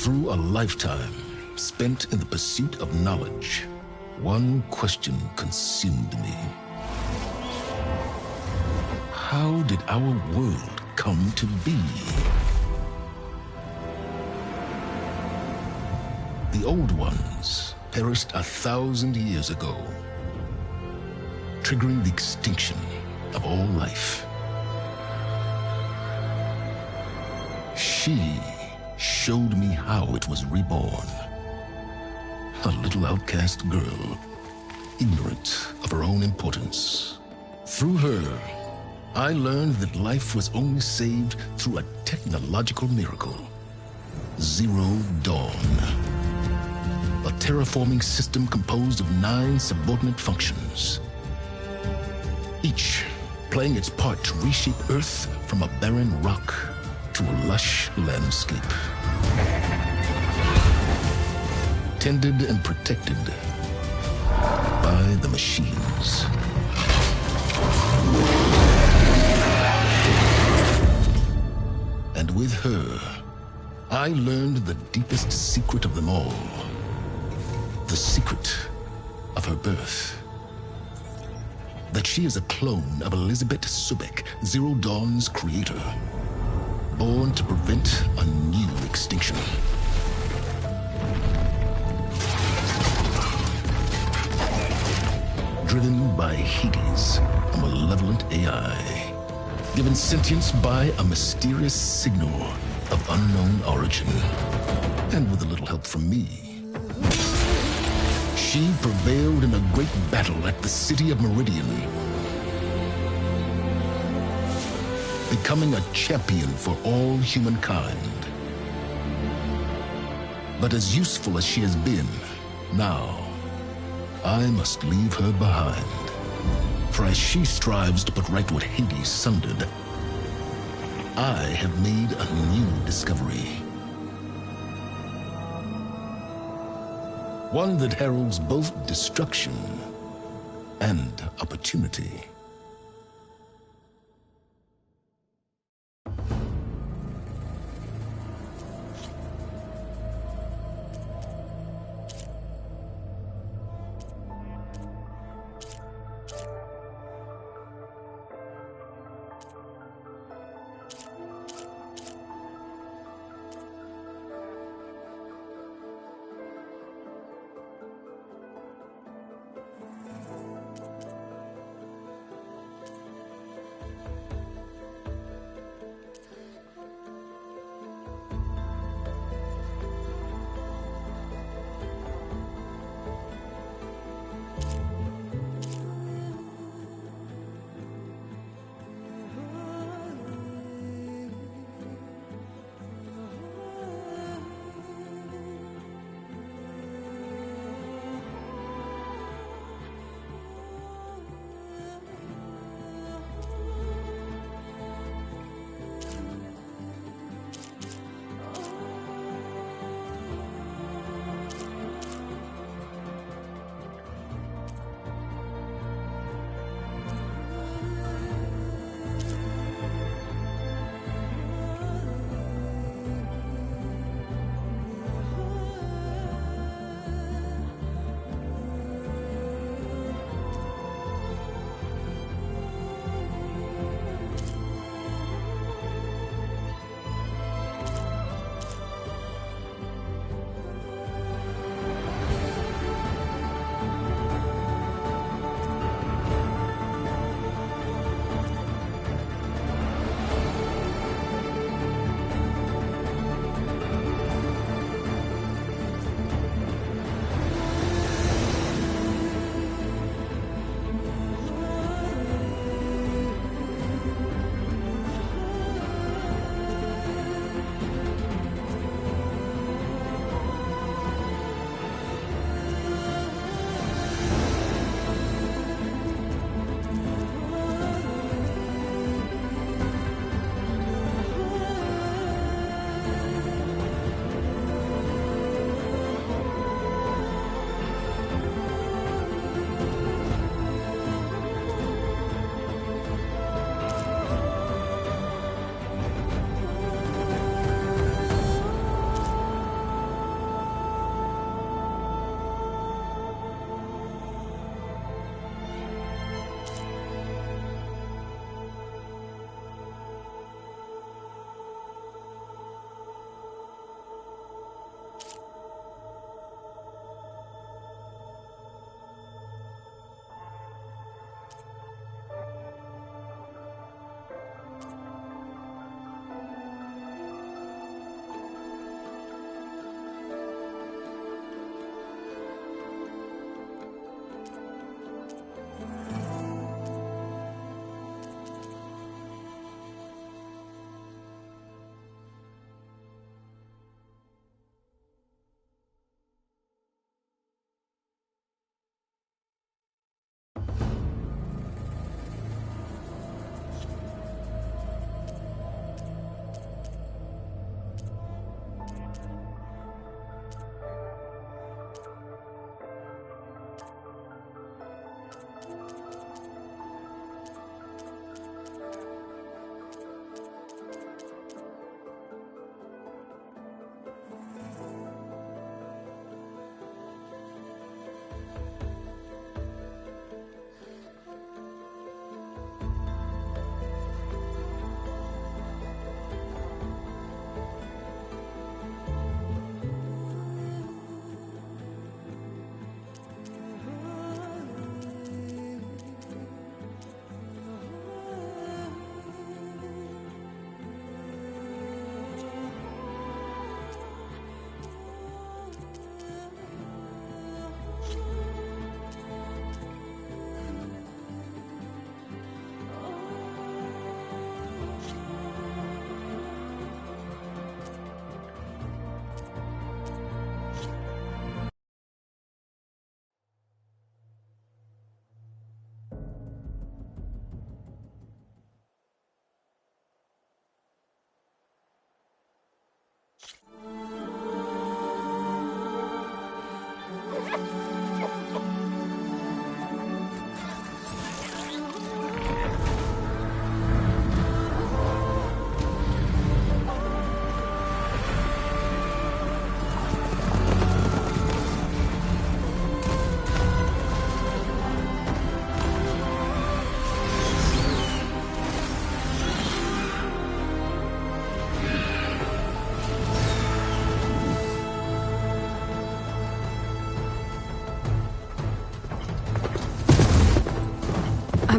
Through a lifetime spent in the pursuit of knowledge, one question consumed me. How did our world come to be? The old ones perished 1,000 years ago, triggering the extinction of all life. She showed me how it was reborn. A little outcast girl, ignorant of her own importance. Through her, I learned that life was only saved through a technological miracle. Zero Dawn. A terraforming system composed of 9 subordinate functions, each playing its part to reshape Earth from a barren rock to a lush landscape. Tended and protected by the machines. And with her, I learned the deepest secret of them all. The secret of her birth. That she is a clone of Elizabeth Subek, Zero Dawn's creator. Born to prevent a new extinction. Driven by Hades, a malevolent AI. Given sentience by a mysterious signal of unknown origin. And with a little help from me, she prevailed in a great battle at the city of Meridian, becoming a champion for all humankind. But as useful as she has been, now I must leave her behind. For as she strives to put right what Hades sundered, I have made a new discovery. One that heralds both destruction and opportunity.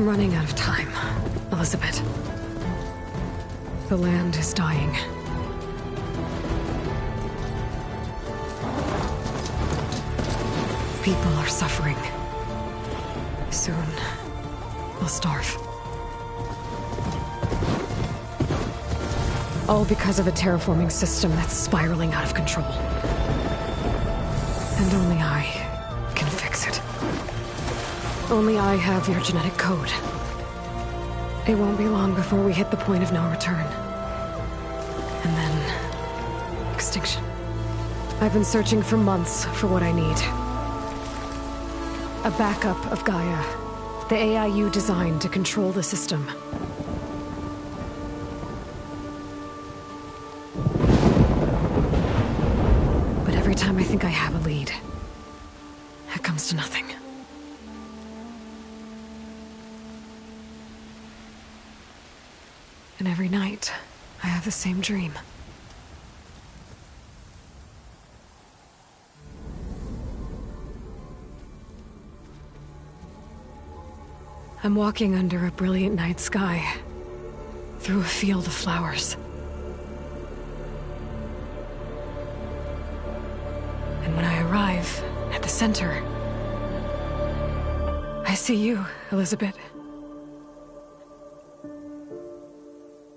I'm running out of time, Elizabeth. The land is dying. People are suffering. Soon, they'll starve. All because of a terraforming system that's spiraling out of control. And only I can fix it. Only I have your genetic code. It won't be long before we hit the point of no return. And then... extinction. I've been searching for months for what I need. A backup of Gaia. The AI you designed to control the system. But every time I think I have a lead, it comes to nothing. And every night, I have the same dream. I'm walking under a brilliant night sky, through a field of flowers. And when I arrive at the center, I see you, Elizabeth.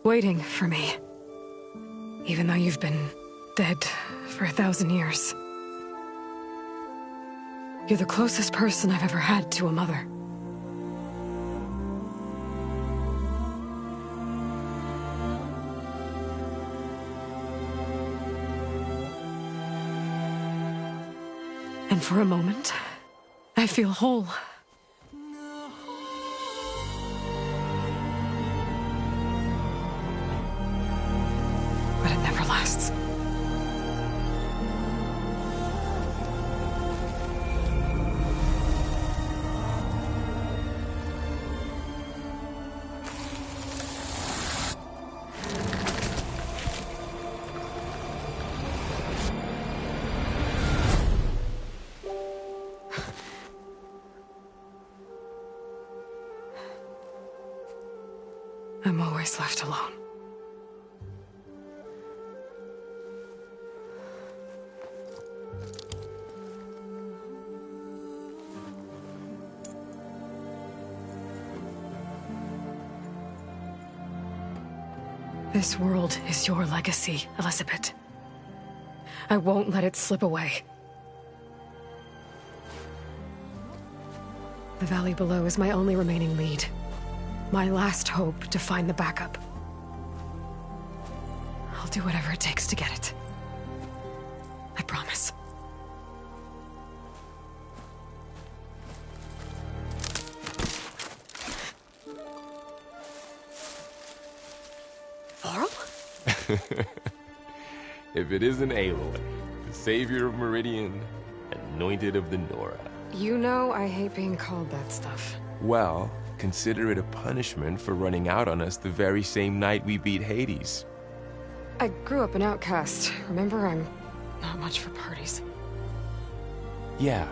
Waiting for me. Even though you've been dead for 1,000 years. You're the closest person I've ever had to a mother. And for a moment, I feel whole. But it never lasts. I'm always left alone. This world is your legacy, Elizabeth. I won't let it slip away. The valley below is my only remaining lead. My last hope to find the backup. I'll do whatever it takes to get it. I promise. Varl? If it isn't Aloy, the savior of Meridian, anointed of the Nora. You know I hate being called that stuff. Well, consider it a punishment for running out on us the very same night we beat Hades. I grew up an outcast. Remember, I'm not much for parties. Yeah.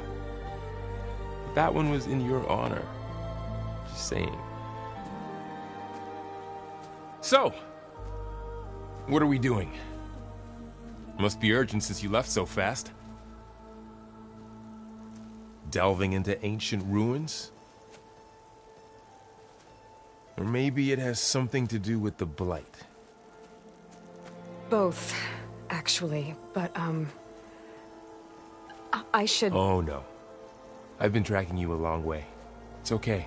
That one was in your honor. Just saying. So, what are we doing? Must be urgent since you left so fast. Delving into ancient ruins? Or maybe it has something to do with the Blight. Both, actually, but, I should... Oh, no. I've been tracking you a long way. It's okay.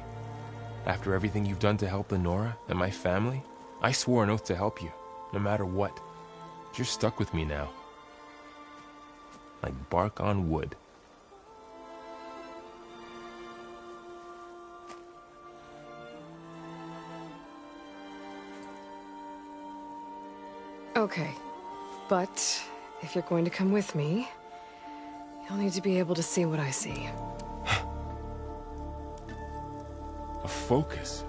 After everything you've done to help the Nora and my family, I swore an oath to help you, no matter what. You're stuck with me now. Like bark on wood. Okay, but if you're going to come with me, you'll need to be able to see what I see. A focus?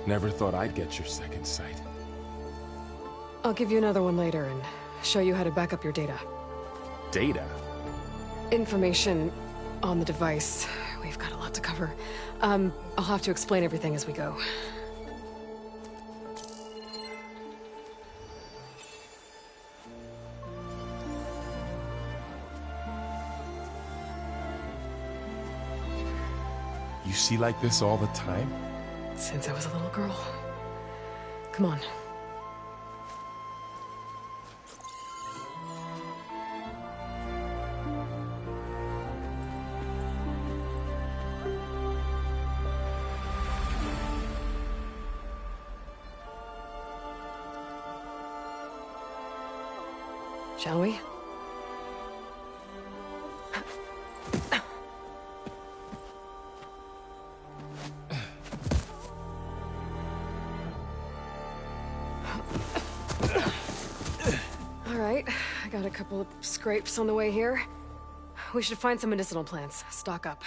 Never thought I'd get your second sight. I'll give you another one later and show you how to back up your data. Data? Information on the device We've got a lot to cover. I'll have to explain everything as we go. You see like this all the time? Since I was a little girl. Come on. Shall we? All right, I got a couple of scrapes on the way here. We should find some medicinal plants, stock up.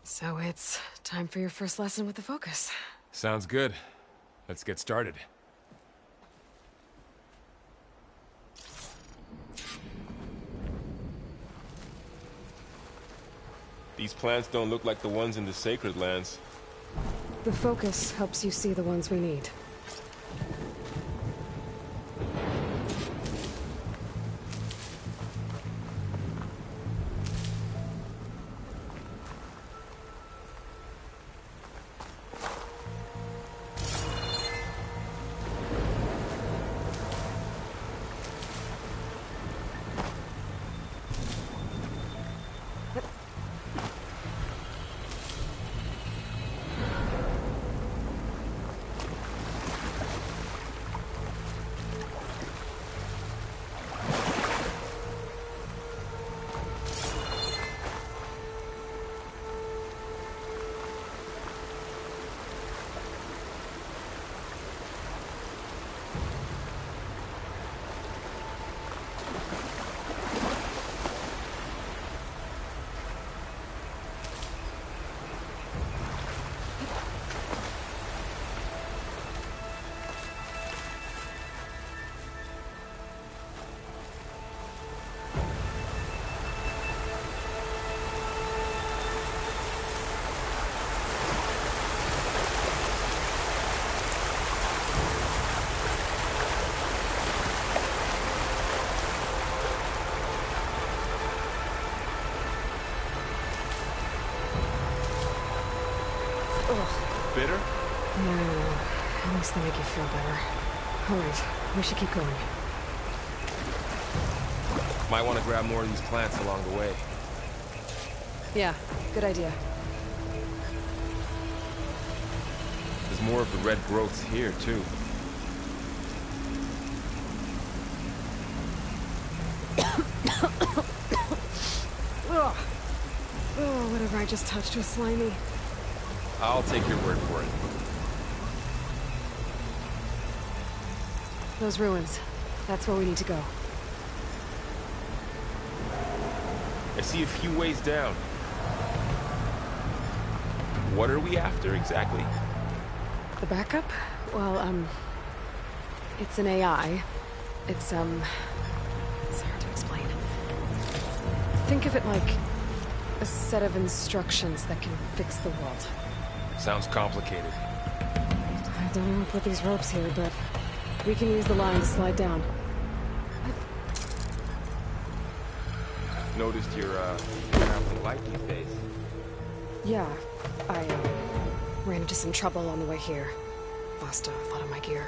So it's time for your first lesson with the Focus. Sounds good. Let's get started. These plants don't look like the ones in the Sacred Lands. The Focus helps you see the ones we need. Bitter? No, at least they make you feel better. All right, we should keep going. Might want to grab more of these plants along the way. Yeah, good idea. There's more of the red growths here, too. Ugh. Oh, whatever I just touched was slimy. I'll take your word for it. Those ruins. That's where we need to go. I see a few ways down. What are we after, exactly? The backup? Well, it's an AI. It's hard to explain. Think of it like a set of instructions that can fix the world. Sounds complicated. I don't know who put these ropes here, but we can use the line to slide down. Noticed you're traveling light these days. Yeah, I ran into some trouble on the way here. Lost a lot of my gear.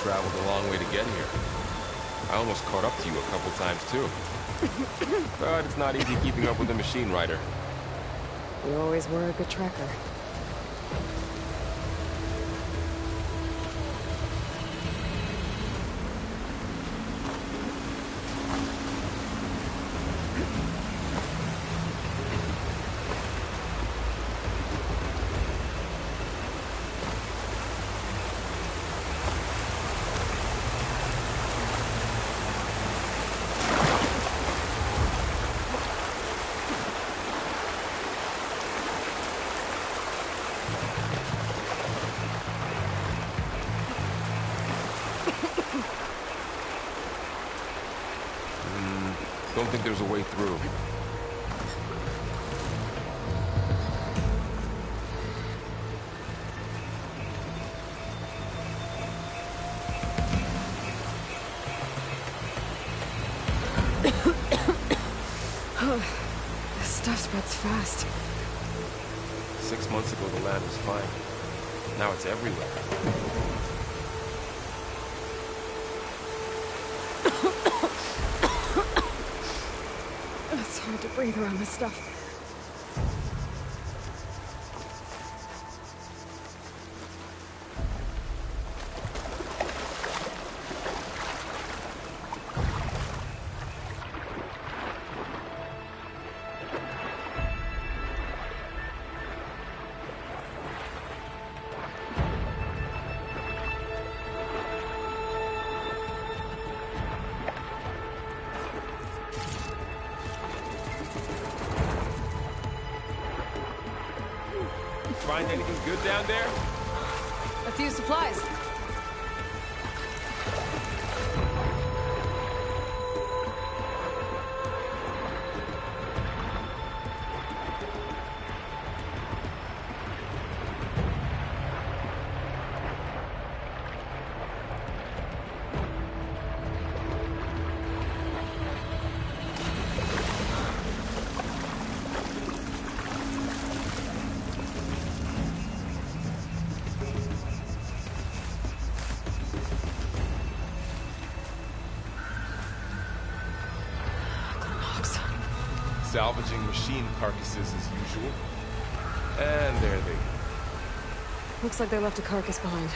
Traveled a long way to get here. I almost caught up to you a couple times, too. But it's not easy keeping up with a machine rider. You always were a good tracker. Don't think there's a way through. This stuff spreads fast. 6 months ago, the land was fine. Now it's everywhere. It's hard to breathe around this stuff. Find anything good down there? A few supplies. Salvaging machine carcasses as usual. And there they go. Looks like they left a carcass behind.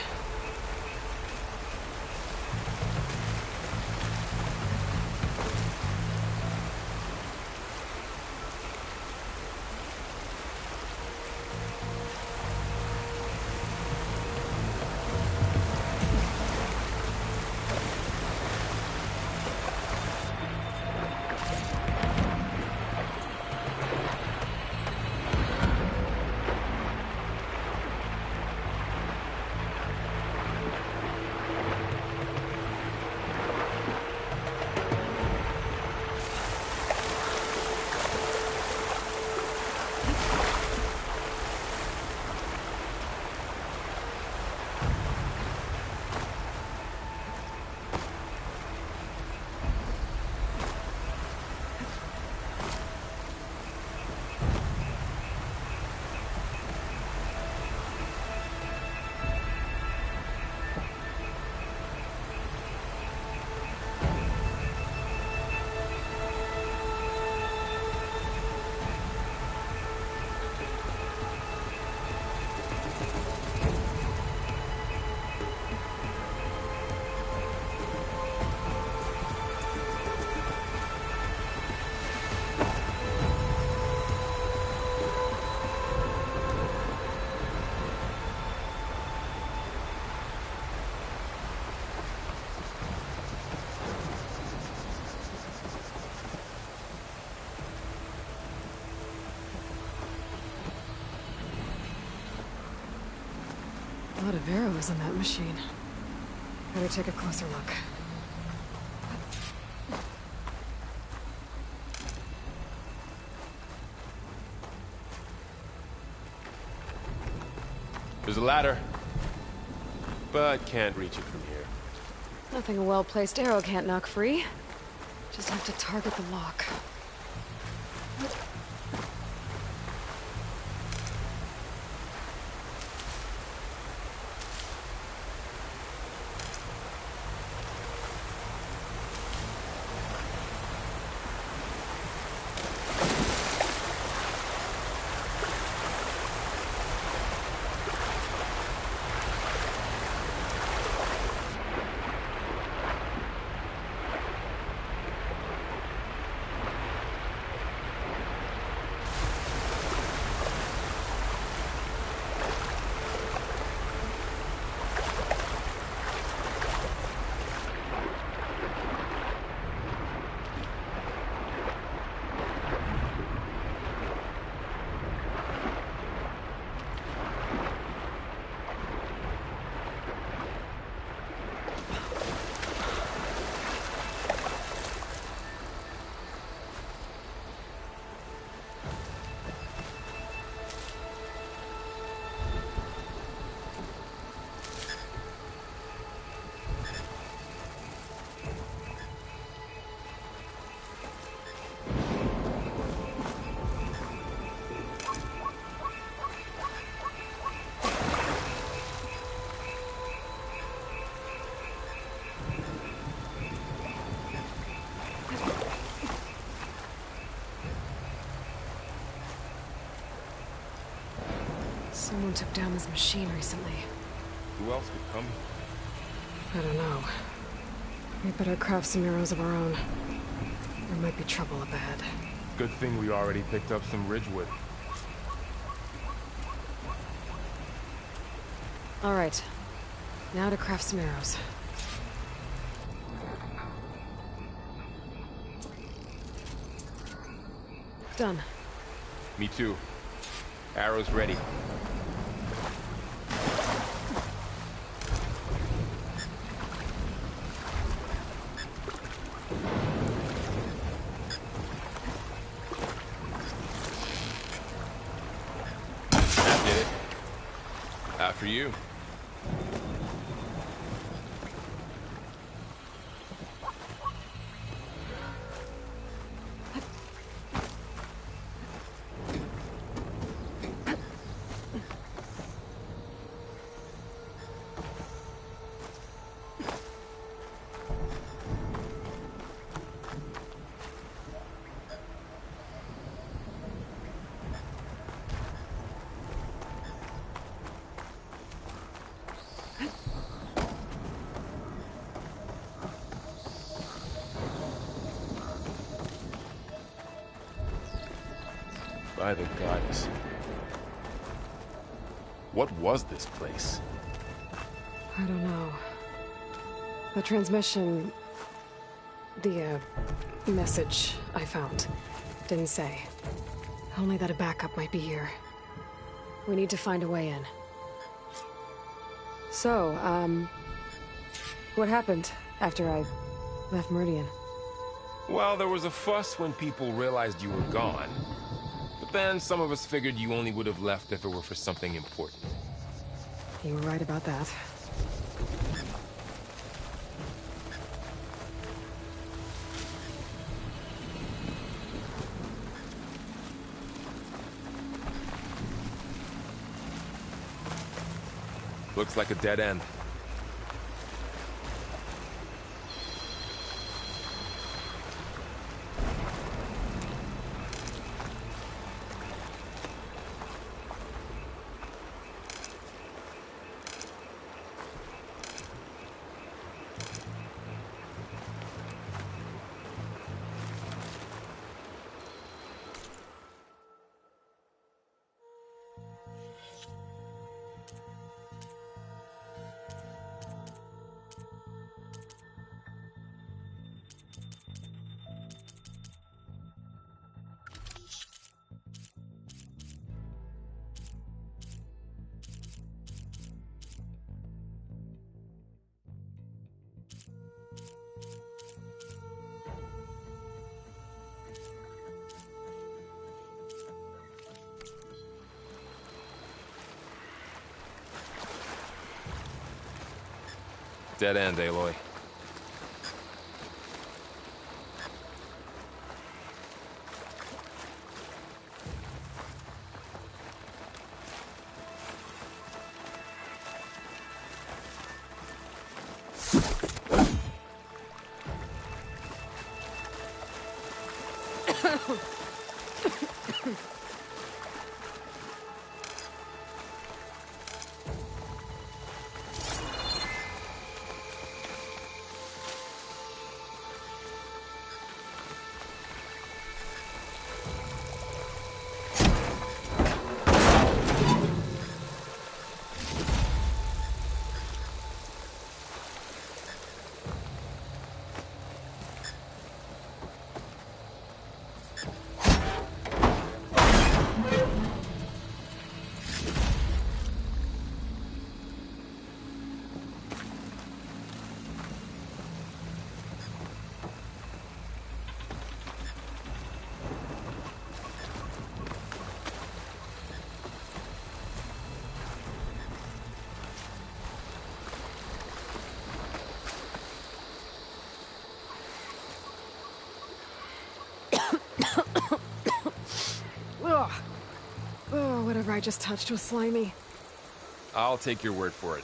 A lot of arrows in that machine. Better take a closer look. There's a ladder, but can't reach it from here. Nothing a well-placed arrow can't knock free. Just have to target the lock. Someone took down this machine recently. Who else would come? I don't know. We better craft some arrows of our own. There might be trouble up ahead. Good thing we already picked up some ridgewood. Alright. Now to craft some arrows. Done. Me too. Arrows ready. That did it. After you. By the goddess. What was this place? I don't know. The transmission... The, message I found didn't say. Only that a backup might be here. We need to find a way in. So, what happened after I left Meridian? Well, there was a fuss when people realized you were gone. But then some of us figured you only would have left if it were for something important. You were right about that. Looks like a dead end. Dead end, Aloy. Ugh. Oh, whatever I just touched was slimy. I'll take your word for it.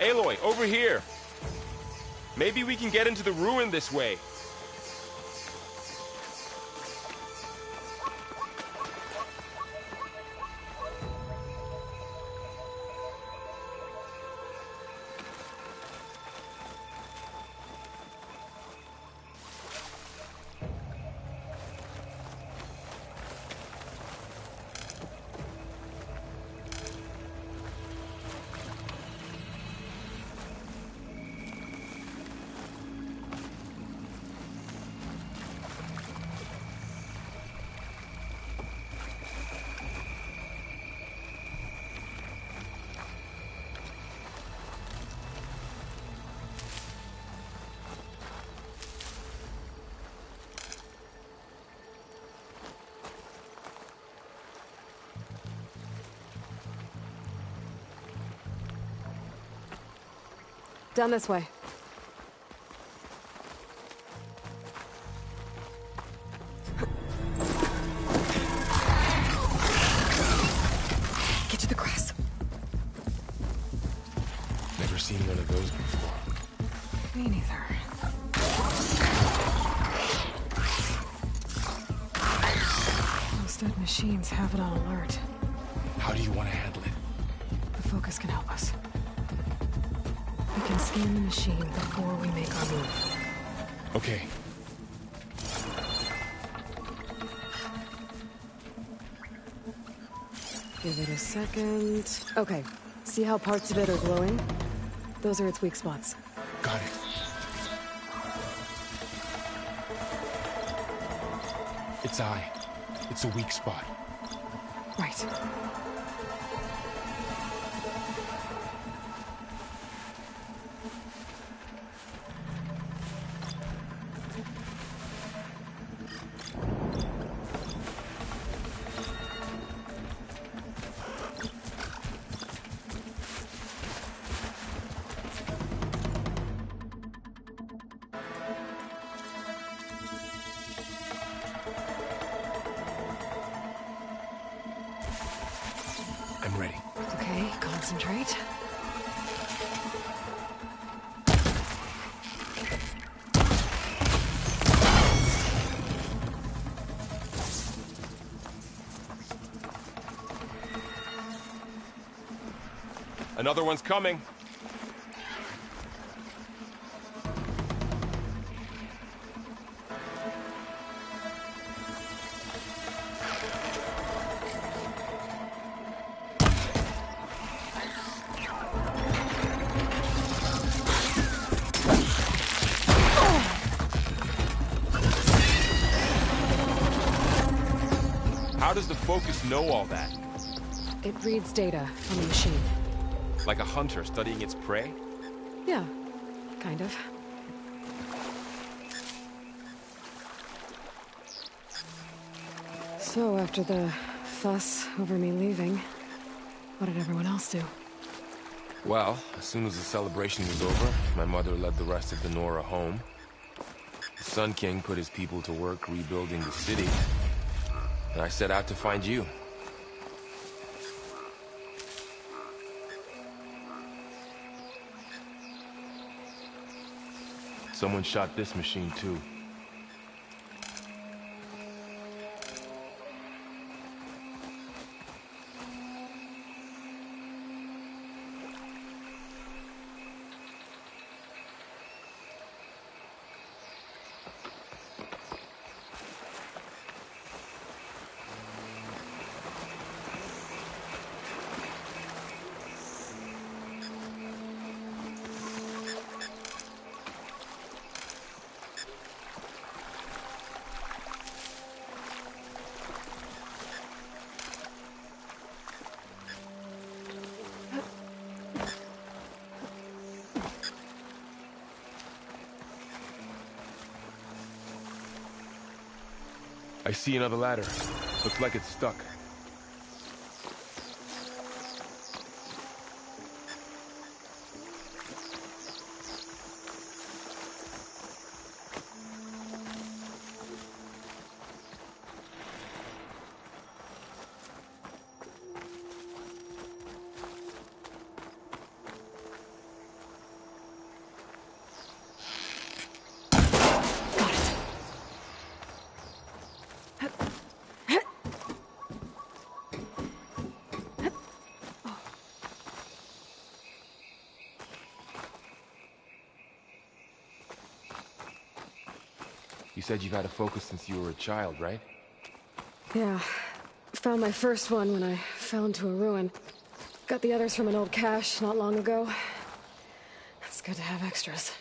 Aloy, over here! Maybe we can get into the ruin this way. Down this way. Get to the grass. Never seen one of those before. Me neither. Those dead machines have it on alert. How do you want to handle it? The focus can help us. We can scan the machine before we make our move. Okay. Give it a second. Okay. See how parts of it are glowing? Those are its weak spots. Got it. Its eye. It's a weak spot. Right. I'm ready. Okay, concentrate. Another one's coming. How does the focus know all that? It reads data on the machine. Like a hunter studying its prey? Yeah, kind of. So, after the fuss over me leaving, what did everyone else do? Well, as soon as the celebration was over, my mother led the rest of the Nora home. The Sun King put his people to work rebuilding the city, and I set out to find you. Someone shot this machine too. I see another ladder. Looks like it's stuck. You said you've had a focus since you were a child, right? Yeah. Found my first one when I fell into a ruin. Got the others from an old cache not long ago. It's good to have extras.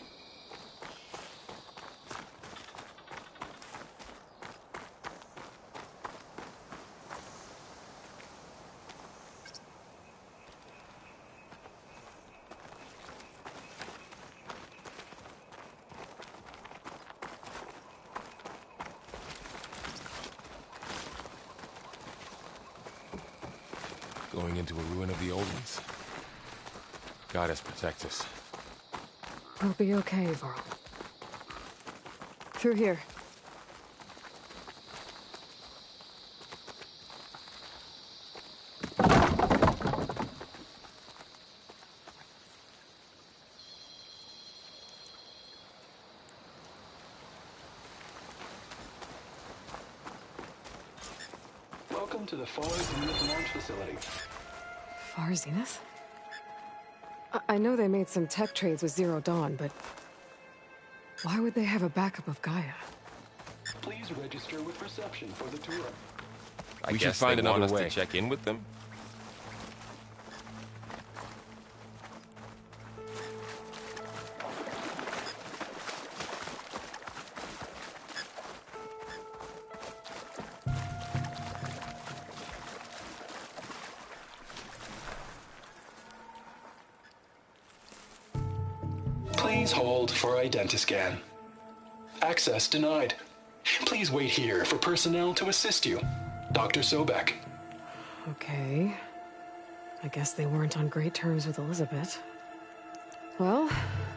Going into a ruin of the old ones. Goddess protect us. We'll be okay, Varl. Through here. Welcome to the Far Zenith launch facility. Far Zenith? I know they made some tech trades with Zero Dawn, but why would they have a backup of Gaia? Please register with reception for the tour. We should find they want another us way. to check in with them. Please hold for identiscan. Access denied. Please wait here for personnel to assist you. Dr. Sobek. Okay. I guess they weren't on great terms with Elizabeth. Well,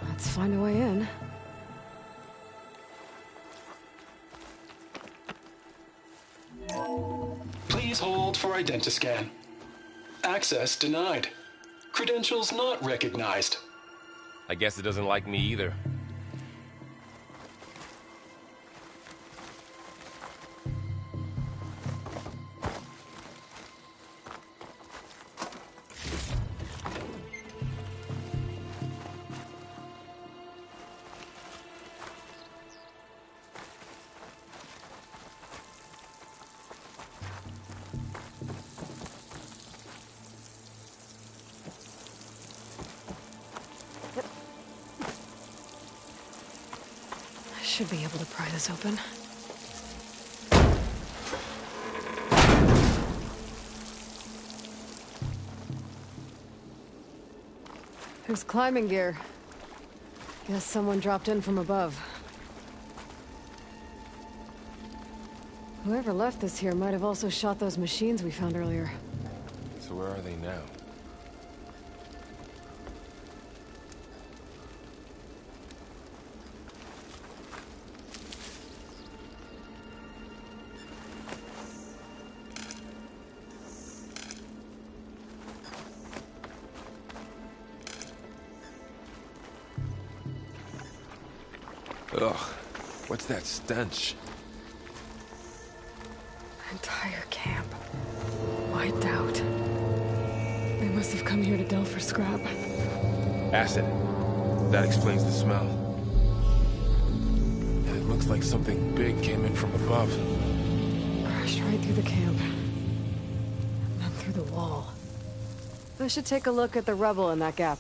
let's find a way in. Please hold for identiscan. Access denied. Credentials not recognized. I guess it doesn't like me either. Should be able to pry this open. There's climbing gear. Guess someone dropped in from above. Whoever left this here might have also shot those machines we found earlier. So where are they now? Ugh, what's that stench? Entire camp. Wiped out. They must have come here to delve for scrap. Acid. That explains the smell. And it looks like something big came in from above. Crashed right through the camp. And then through the wall. I should take a look at the rubble in that gap.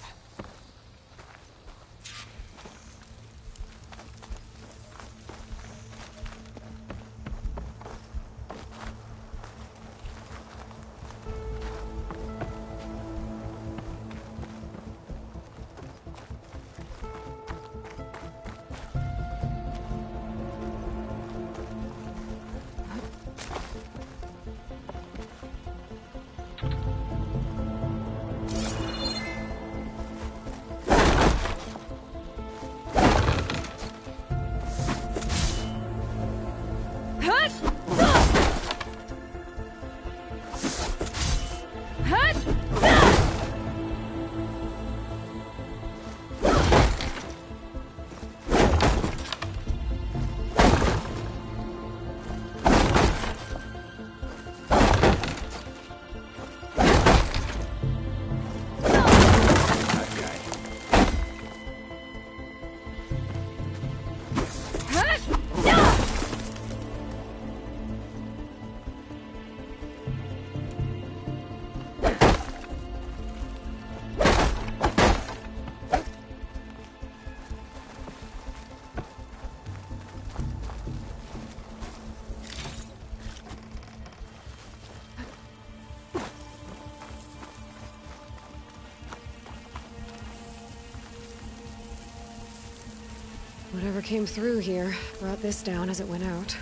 Whatever came through here brought this down as it went out.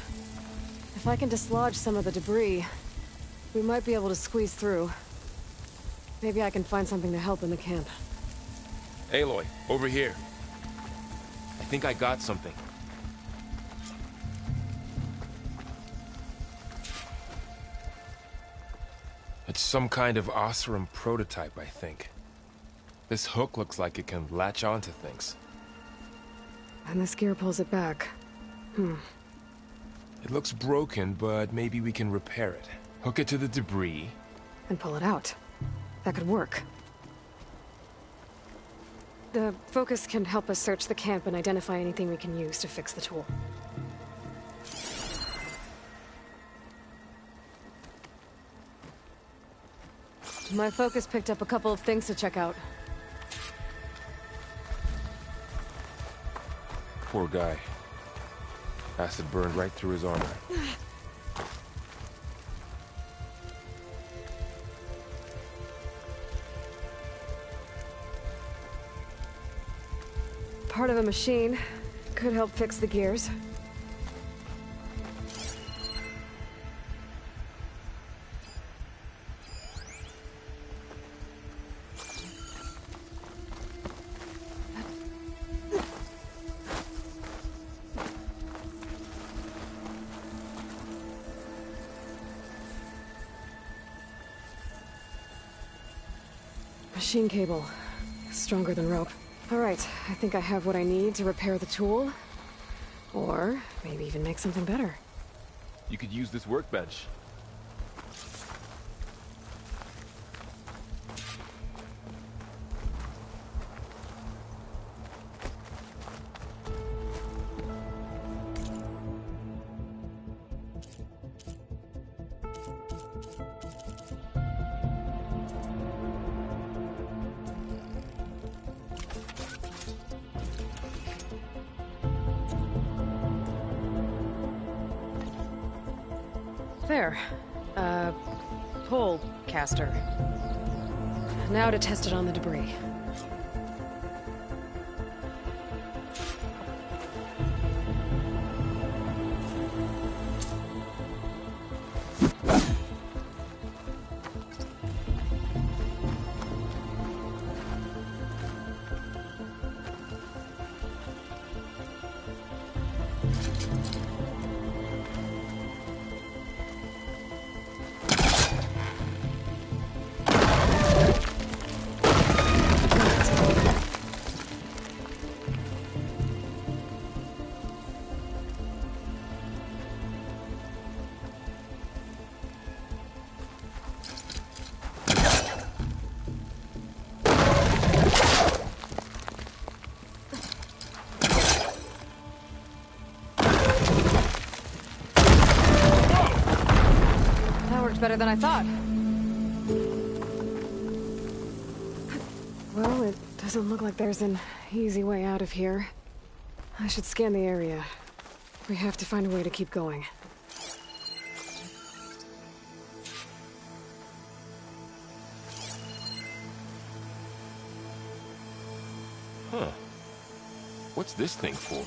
If I can dislodge some of the debris, we might be able to squeeze through. Maybe I can find something to help in the camp. Aloy, over here. I think I got something. It's some kind of Oseram prototype, I think. This hook looks like it can latch onto things. And this gear pulls it back. It looks broken, but maybe we can repair it. Hook it to the debris. And pull it out. That could work. The focus can help us search the camp and identify anything we can use to fix the tool. My focus picked up a couple of things to check out. Poor guy. Acid burned right through his armor. Part of a machine. Could help fix the gears. Machine cable. Stronger than rope. All right, I think I have what I need to repair the tool. Or maybe even make something better. You could use this workbench. There. Pole caster. Now to test it on the debris. Better than I thought. Well, it doesn't look like there's an easy way out of here. I should scan the area. We have to find a way to keep going. Huh. What's this thing for?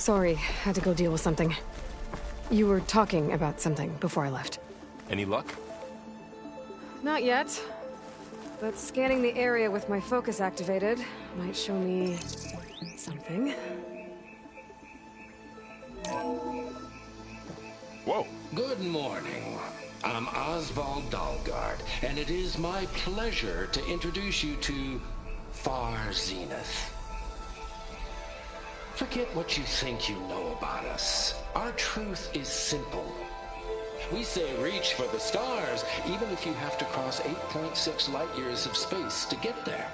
Sorry, had to go deal with something. You were talking about something before I left. Any luck? Not yet. But scanning the area with my focus activated might show me something. Whoa. Good morning. I'm Oswald Dalgard, and it is my pleasure to introduce you to Far Zenith. Forget what you think you know about us. Our truth is simple. We say reach for the stars, even if you have to cross 8.6 light years of space to get there.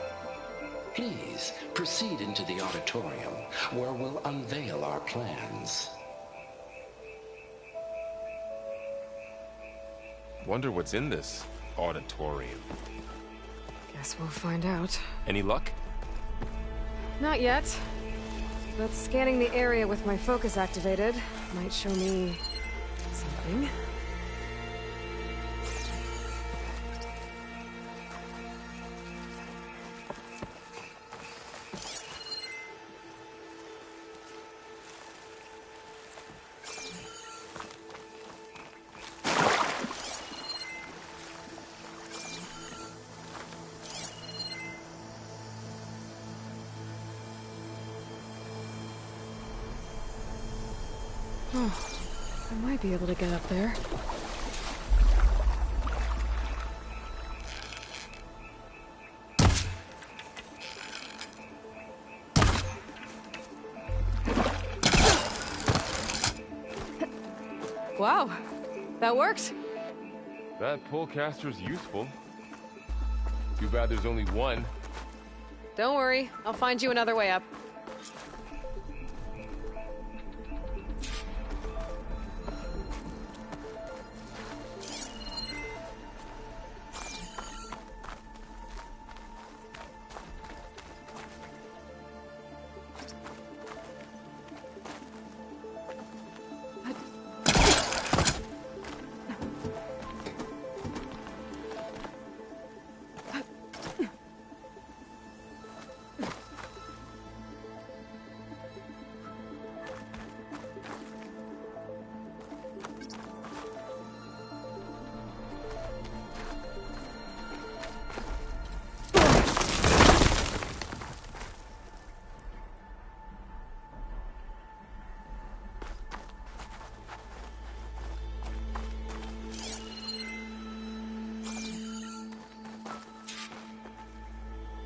Please proceed into the auditorium, where we'll unveil our plans. Wonder what's in this auditorium. Guess we'll find out. Any luck? Not yet. But scanning the area with my focus activated might show me something. Oh, I might be able to get up there. Wow, that worked. That pullcaster's useful. Too bad there's only one. Don't worry, I'll find you another way up.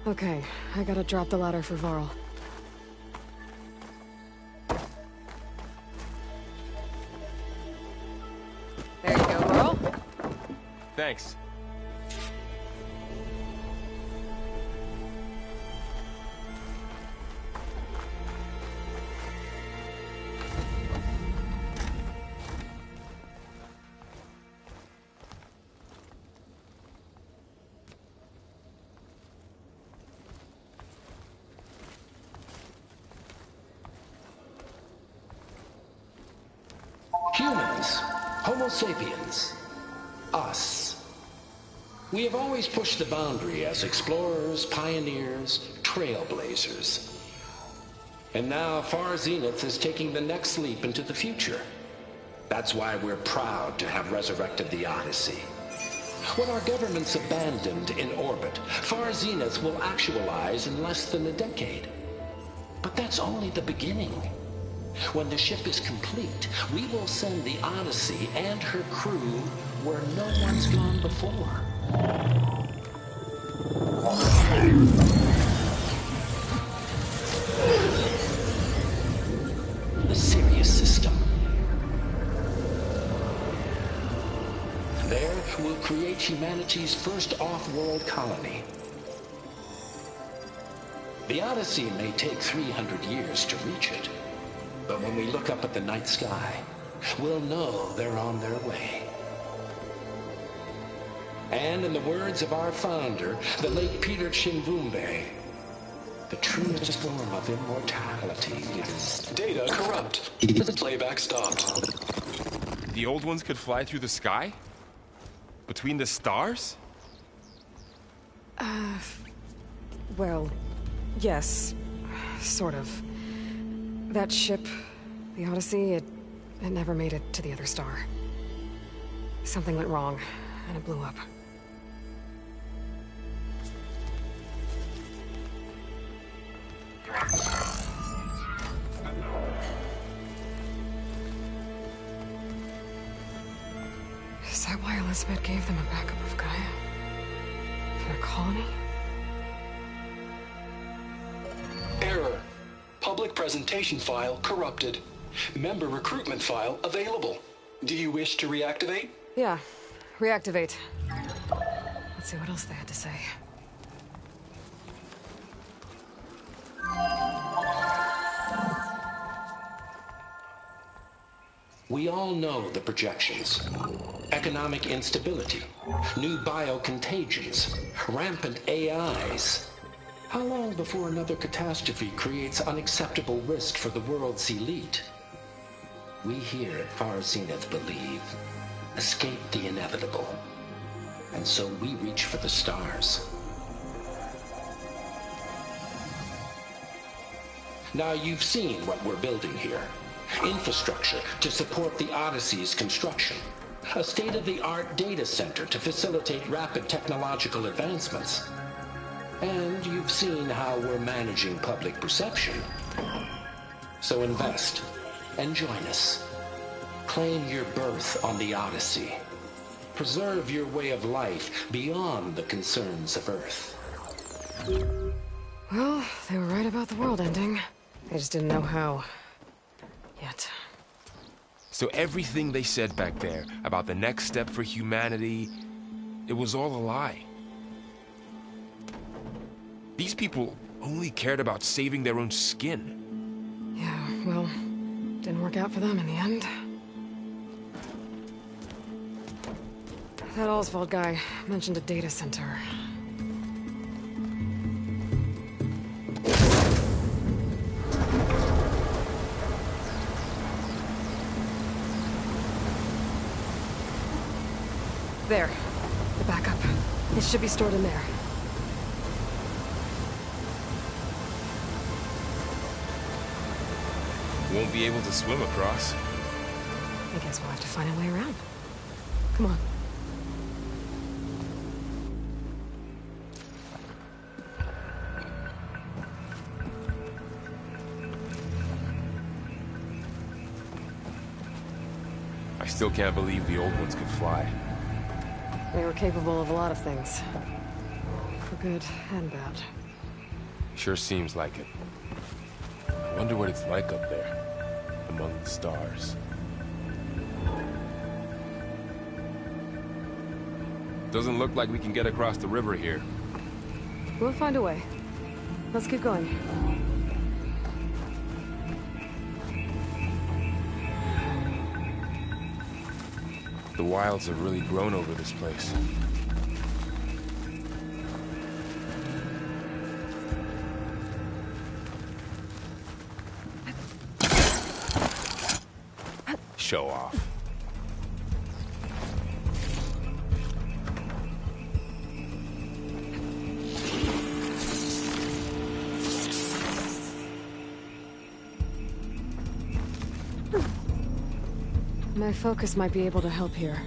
Okay, I gotta drop the ladder for Varl. There you go, Varl. Thanks. Humans, Homo sapiens, us. We have always pushed the boundary as explorers, pioneers, trailblazers. And now Far Zenith is taking the next leap into the future. That's why we're proud to have resurrected the Odyssey. When our government's abandoned in orbit, Far Zenith will actualize in less than a decade. But that's only the beginning. When the ship is complete, we will send the Odyssey and her crew where no one's gone before. The Sirius system. There, we'll create humanity's first off-world colony. The Odyssey may take 300 years to reach it. But when we look up at the night sky, we'll know they're on their way. And in the words of our founder, the late Peter Chimbumbe, the truest form of immortality is... Data corrupt. Playback stopped. The old ones could fly through the sky? Between the stars? Well, yes, sort of. That ship, the Odyssey, it never made it to the other star. Something went wrong, and it blew up. Is that why Elizabeth gave them a backup of Gaia? For their colony? Error. Public presentation file corrupted. Member recruitment file available. Do you wish to reactivate? Yeah, reactivate. Let's see what else they had to say. We all know the projections. Economic instability, new biocontagions, rampant AIs. How long before another catastrophe creates unacceptable risk for the world's elite? We here at Far Zenith believe, escape the inevitable. And so we reach for the stars. Now you've seen what we're building here. Infrastructure to support the Odyssey's construction. A state-of-the-art data center to facilitate rapid technological advancements. And you've seen how we're managing public perception. So invest and join us. Claim your berth on the Odyssey. Preserve your way of life beyond the concerns of Earth. Well, they were right about the world ending. I just didn't know how. Yet. So everything they said back there about the next step for humanity, it was all a lie. These people only cared about saving their own skin. Yeah, well, didn't work out for them in the end. That Oswald guy mentioned a data center. There. The backup. It should be stored in there. Won't be able to swim across. I guess we'll have to find a way around. Come on. I still can't believe the old ones could fly. They were capable of a lot of things. For good and bad. Sure seems like it. I wonder what it's like up there, among the stars. Doesn't look like we can get across the river here. We'll find a way. Let's keep going. The wilds have really grown over this place. Show off. My focus might be able to help here.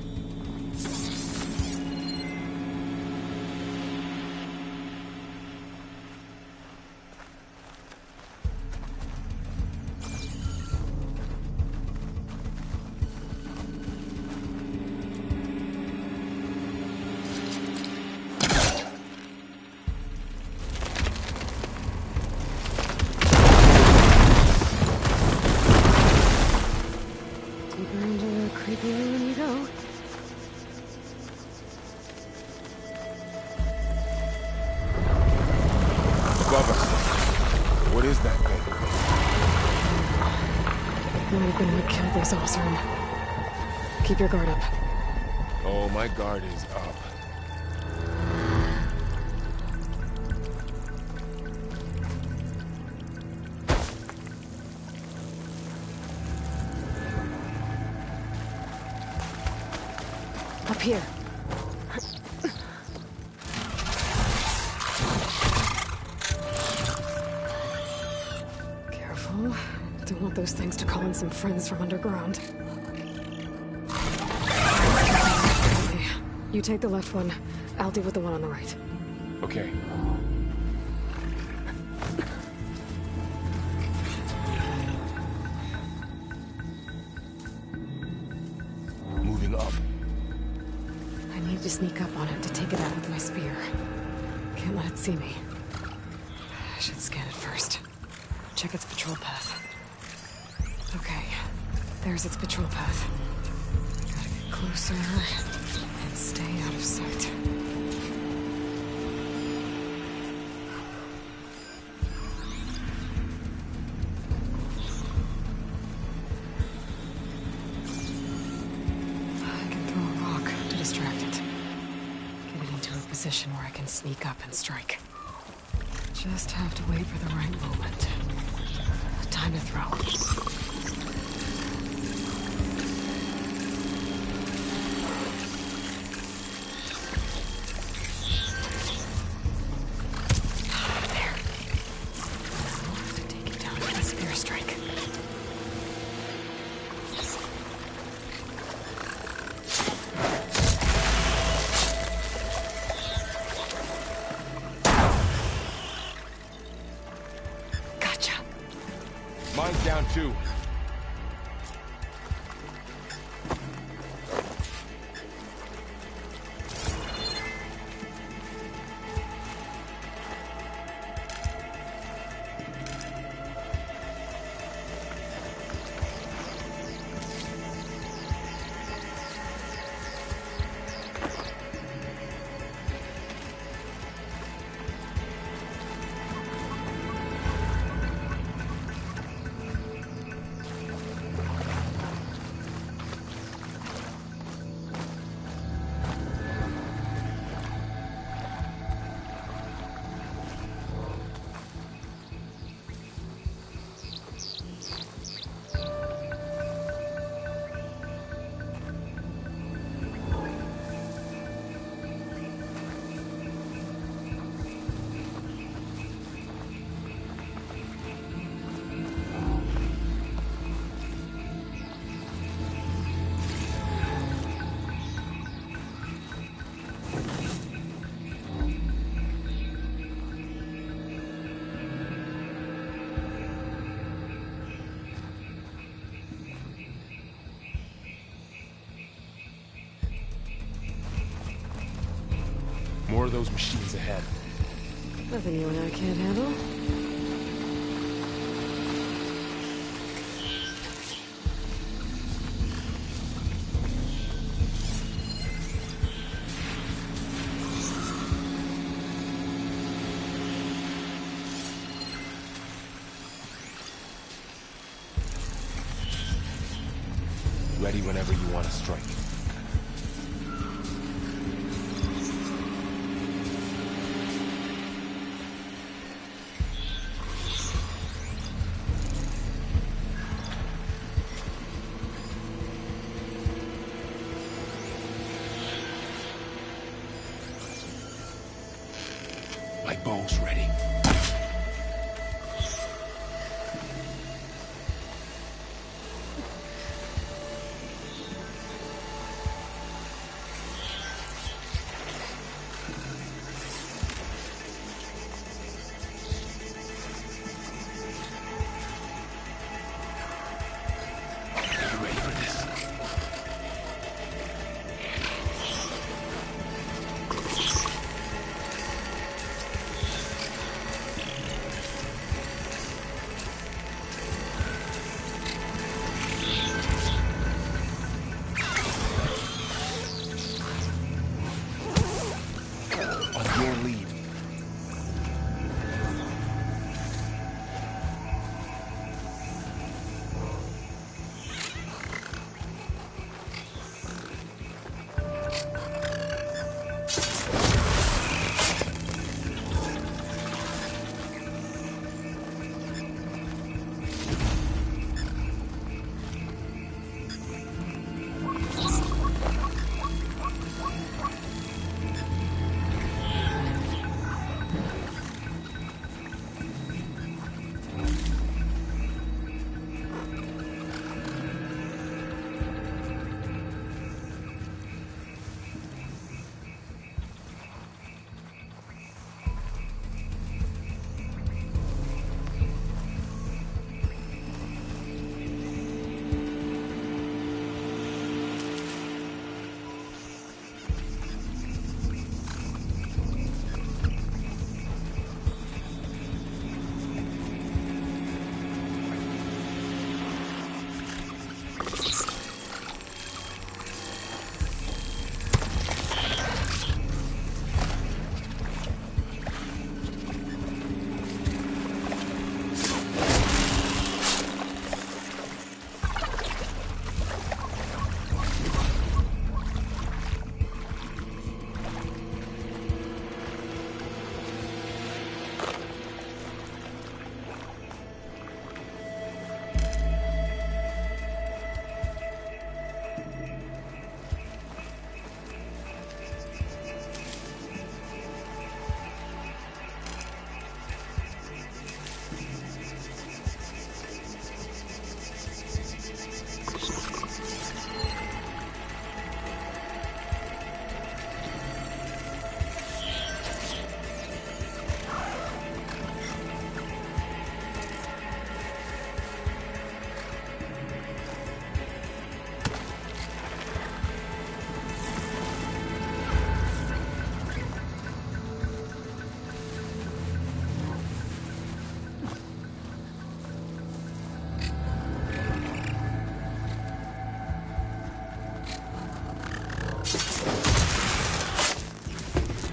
Above us. What is that thing? Might have been what killed this Osram. Keep your guard up. Oh, my guard is up. Up here. Careful. Don't want those things to call in some friends from underground. Okay. You take the left one. I'll deal with the one on the right. Okay. Moving up. I need to sneak up on it to take it out with my spear. Can't let it see me. I should scan it first. Check its patrol path. Okay. There's its patrol path. Gotta get closer and stay out of sight. I can throw a rock to distract it. Get it into a position where I can sneak up and strike. Just have to wait for the right moment. Time to throw. Mine's down too. More of those machines ahead. Nothing you and I can't handle. Ready whenever you want to strike. My bow's ready. You ready for this?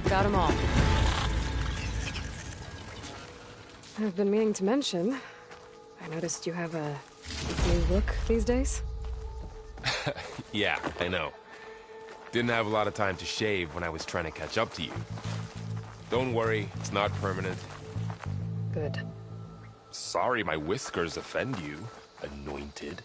Got 'em all. I've been meaning to mention, I noticed you have a new look these days. Yeah, I know. Didn't have a lot of time to shave when I was trying to catch up to you. Don't worry, it's not permanent. Good. Sorry my whiskers offend you, anointed.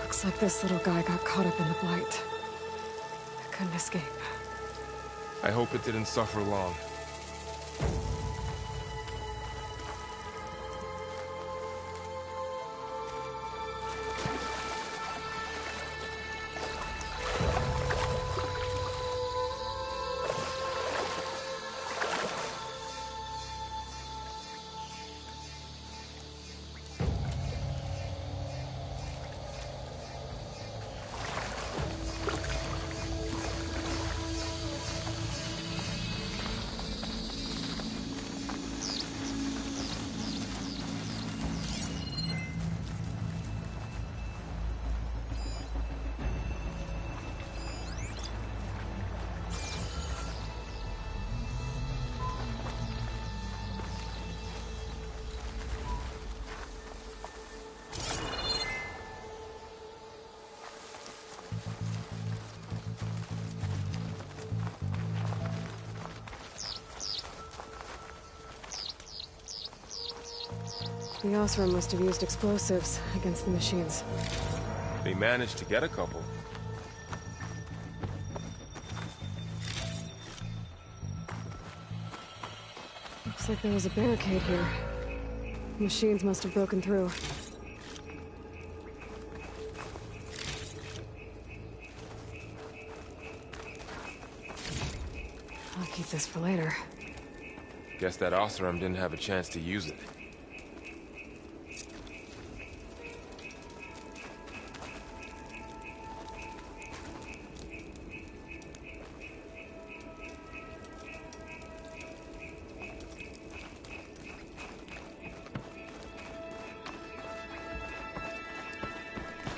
Looks like this little guy got caught up in the blight. Couldn't escape. I hope it didn't suffer long. The Osram must have used explosives against the machines. They managed to get a couple. Looks like there was a barricade here. Machines must have broken through. I'll keep this for later. Guess that Osram didn't have a chance to use it.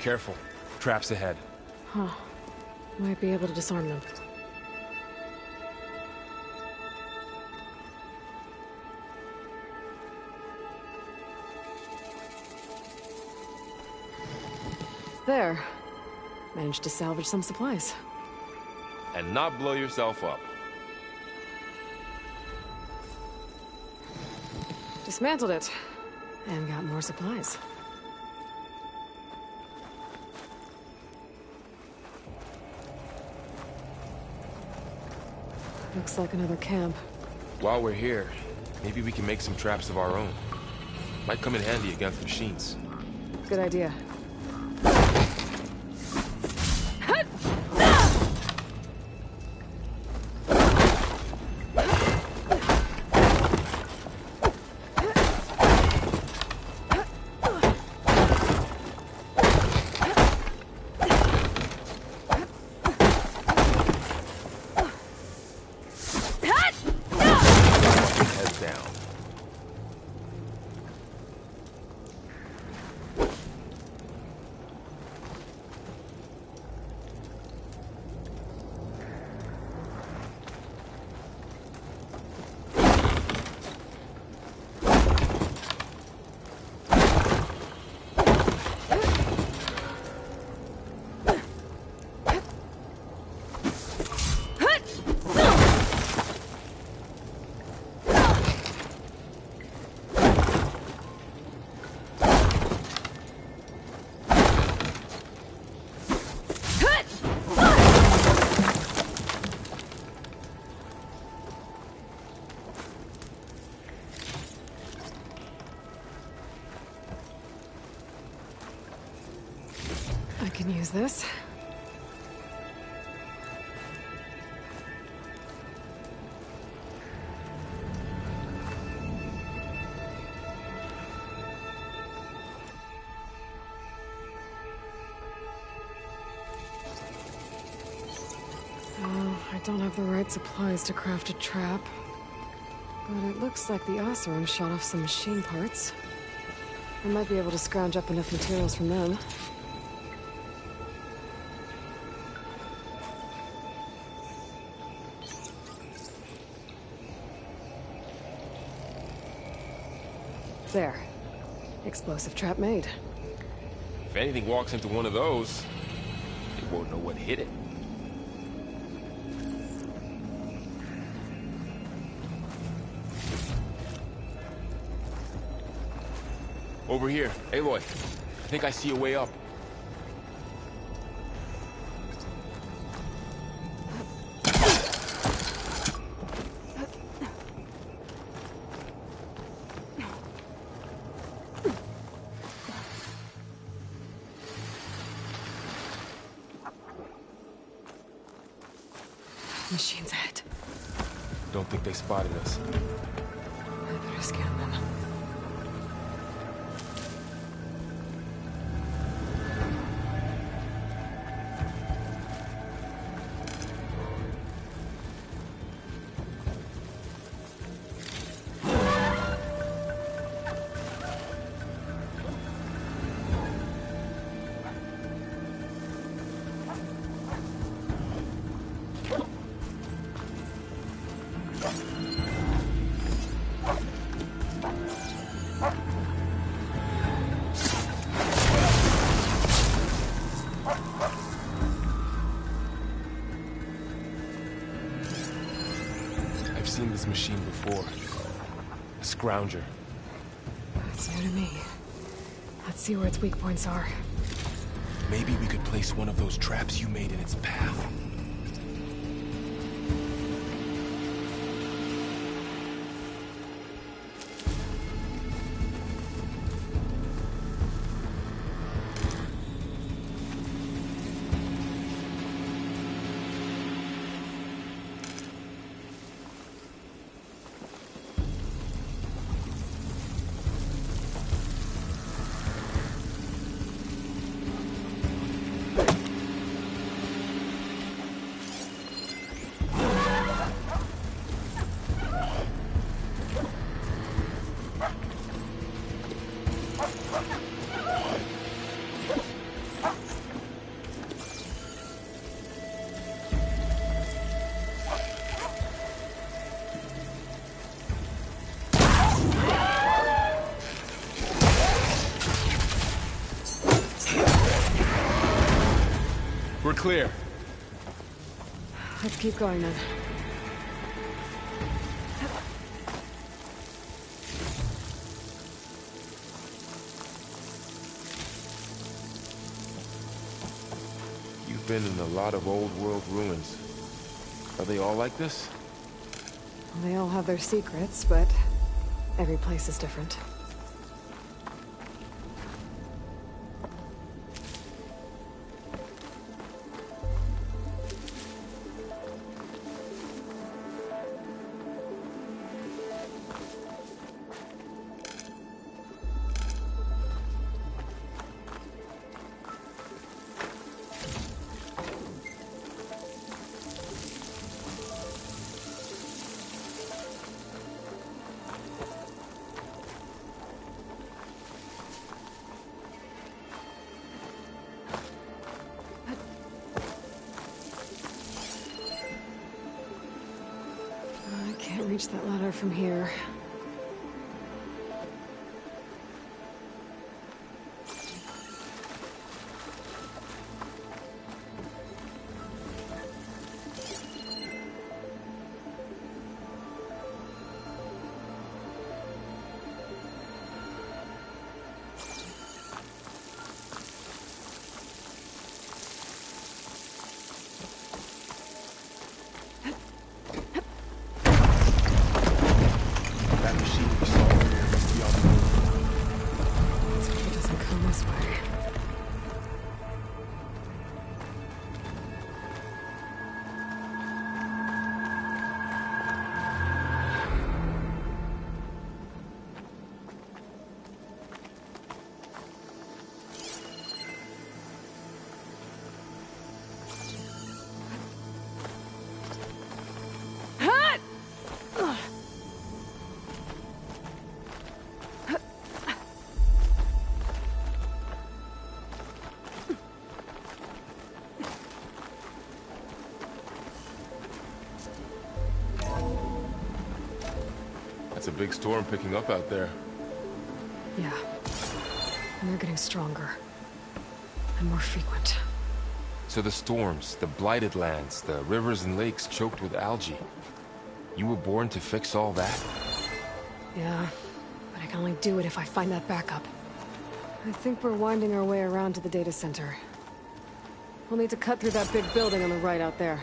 Careful. Traps ahead. Huh. Might be able to disarm them. There. Managed to salvage some supplies. And not blow yourself up. Dismantled it. And got more supplies. Looks like another camp. While we're here, maybe we can make some traps of our own. Might come in handy against machines. Good idea. Head down. can use this. I don't have the right supplies to craft a trap. But it looks like the Oseram shot off some machine parts. I might be able to scrounge up enough materials from them. There. Explosive trap made. If anything walks into one of those, they won't know what hit it. Over here. Aloy, I think I see a way up. Machines ahead. Don't think they spotted us. I better scan them. I've seen this machine before. A scrounger. That's new to me. Let's see where its weak points are. Maybe we could place one of those traps you made in its path. We're clear. Let's keep going then. You've been in a lot of old world ruins. Are they all like this? They all have their secrets, but every place is different. I can't reach that ladder from here. That machine we saw earlier must be on the move. Let's hope it doesn't come this way. That's a big storm picking up out there. Yeah. And they're getting stronger. And more frequent. So the storms, the blighted lands, the rivers and lakes choked with algae. You were born to fix all that? Yeah, but I can only do it if I find that backup. I think we're winding our way around to the data center. We'll need to cut through that big building on the right out there.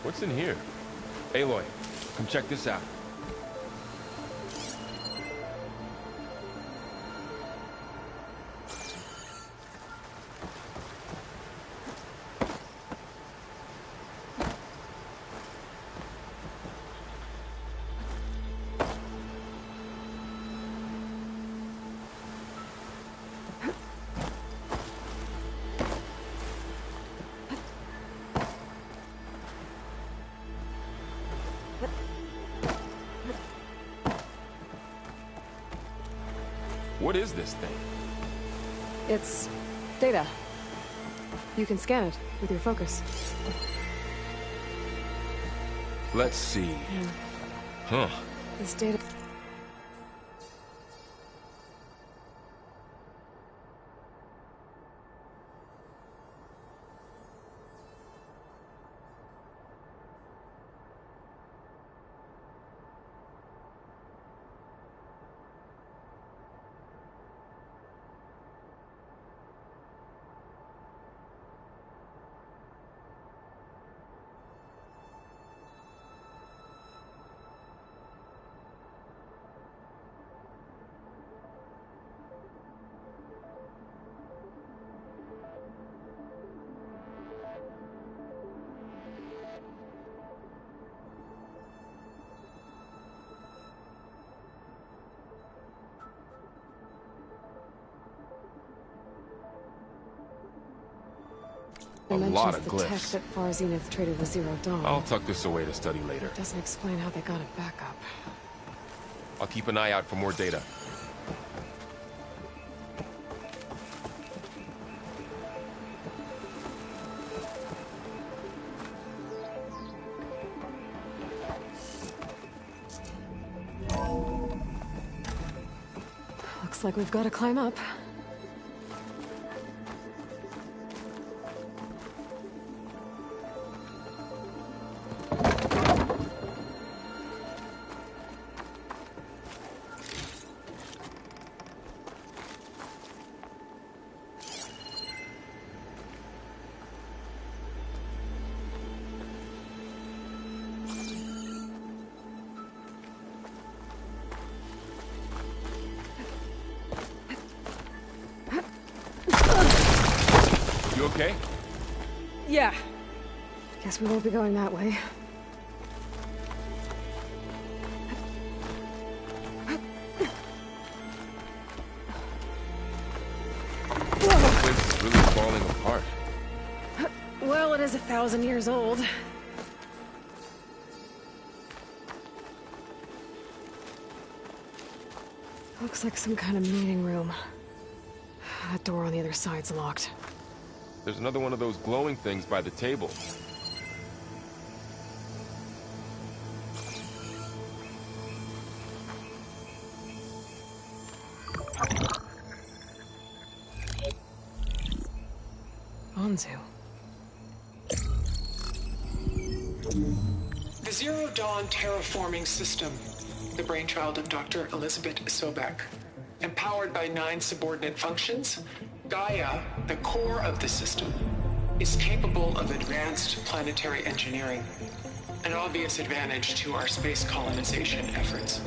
What's in here? Aloy, come check this out. What is this thing? It's data. You can scan it with your focus. Let's see. Huh. This data... A lot of the glyphs. tech that Far Zenith traded with Zero Dawn. I'll tuck this away to study later. Doesn't explain how they got it back up. I'll keep an eye out for more data. Looks like we've got to climb up. You okay? Yeah. Guess we won't be going that way. This place is really falling apart. Well, it is 1,000 years old. Looks like some kind of meeting room. That door on the other side's locked. There's another one of those glowing things by the table. Anzu. The Zero Dawn terraforming system, the brainchild of Dr. Elizabeth Sobek. Empowered by 9 subordinate functions, Gaia, the core of the system, is capable of advanced planetary engineering, an obvious advantage to our space colonization efforts.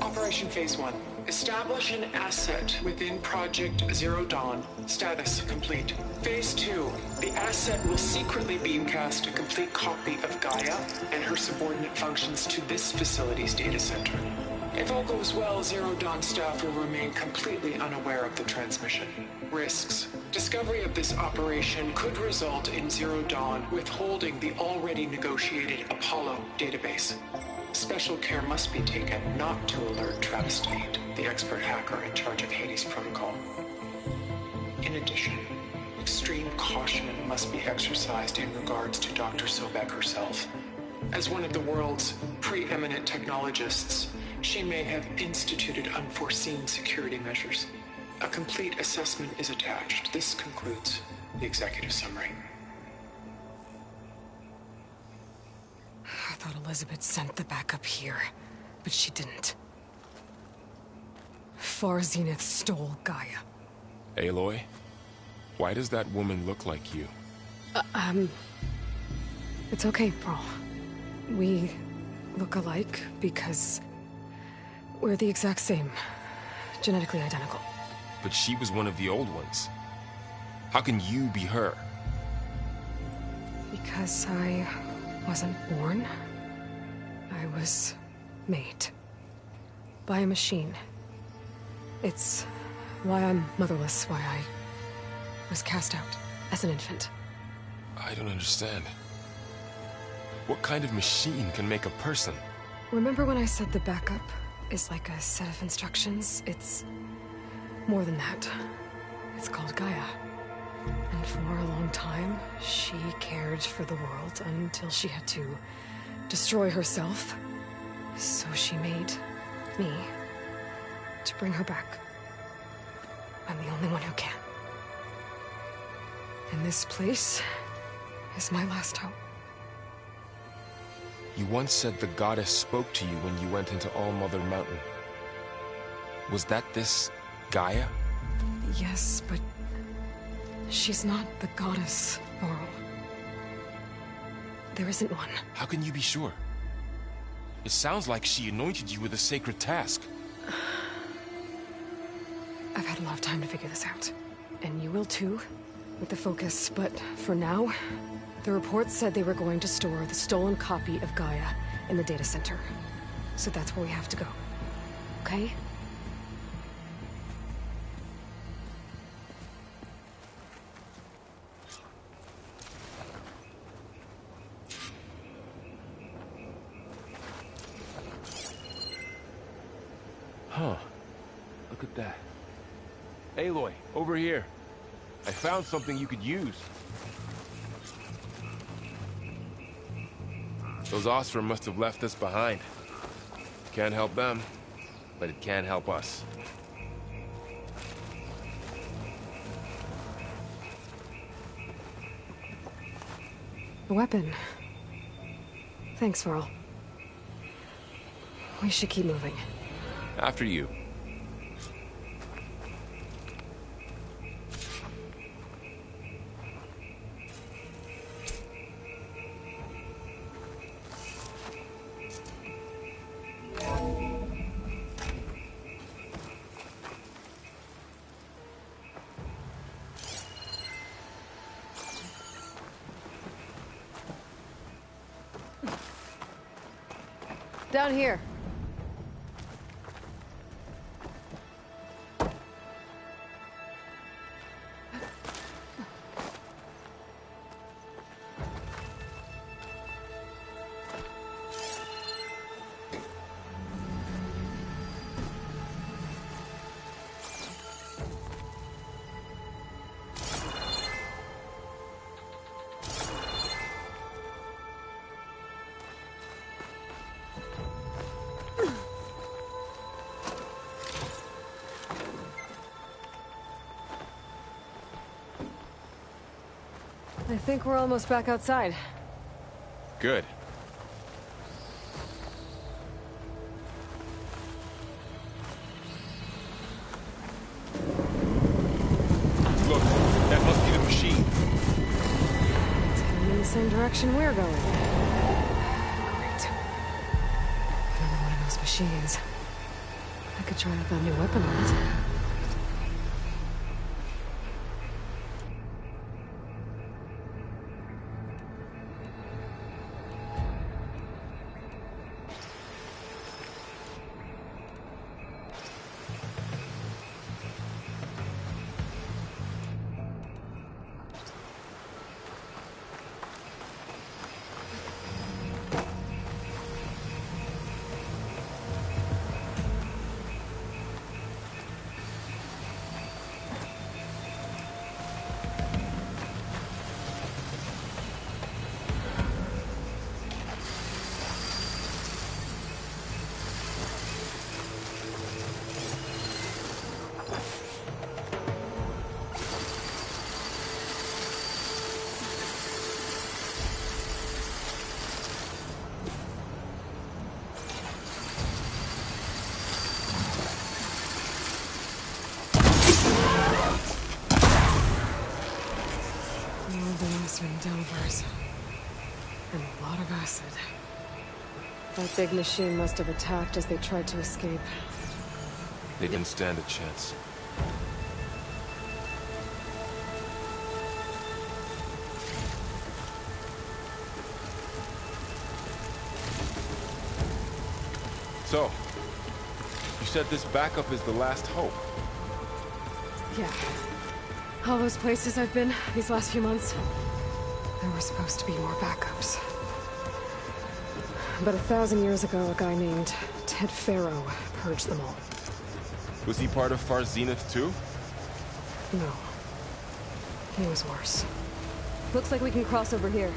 Operation Phase 1. Establish an asset within Project Zero Dawn. Status complete. Phase 2. The asset will secretly beamcast a complete copy of Gaia and her subordinate functions to this facility's data center. If all goes well, Zero Dawn staff will remain completely unaware of the transmission. Risks. Discovery of this operation could result in Zero Dawn withholding the already negotiated Apollo database. Special care must be taken not to alert Travis Tate, the expert hacker in charge of Hades Protocol. In addition, extreme caution must be exercised in regards to Dr. Sobek herself. As one of the world's preeminent technologists, she may have instituted unforeseen security measures. A complete assessment is attached. This concludes the executive summary. I thought Elizabeth sent the backup here, but she didn't. Far Zenith stole Gaia. Aloy, why does that woman look like you? It's okay, Pearl. We look alike because we're the exact same. Genetically identical. But she was one of the old ones. How can you be her? Because I wasn't born. I was made. By a machine. It's why I'm motherless, why I was cast out as an infant. I don't understand. What kind of machine can make a person? Remember when I said the backup is like a set of instructions? It's more than that. It's called Gaia. And for a long time, she cared for the world until she had to destroy herself. So she made me to bring her back. I'm the only one who can. And this place is my last hope. You once said the goddess spoke to you when you went into All-Mother Mountain. Was that this Gaia? Yes, but she's not the goddess, Laurel. There isn't one. How can you be sure? It sounds like she anointed you with a sacred task. I've had a lot of time to figure this out. And you will too, with the focus. But for now, the report said they were going to store the stolen copy of Gaia in the data center. So that's where we have to go. Okay? Huh. Look at that. Aloy, over here. I found something you could use. Those Ostrom must have left us behind. Can't help them, but it can help us. A weapon. Thanks, Varl. We should keep moving. After you. Down here. I think we're almost back outside. Good. Look, that must be the machine. It's heading in the same direction we're going. Great. Another one of those machines. I could try out that new weapon on it. Delvers. And a lot of acid. That big machine must have attacked as they tried to escape. They didn't stand a chance. So, you said this backup is the last hope. Yeah. All those places I've been these last few months, there were supposed to be more backups. But 1,000 years ago, a guy named Ted Faro purged them all. Was he part of Far Zenith too? No. He was worse. Looks like we can cross over here.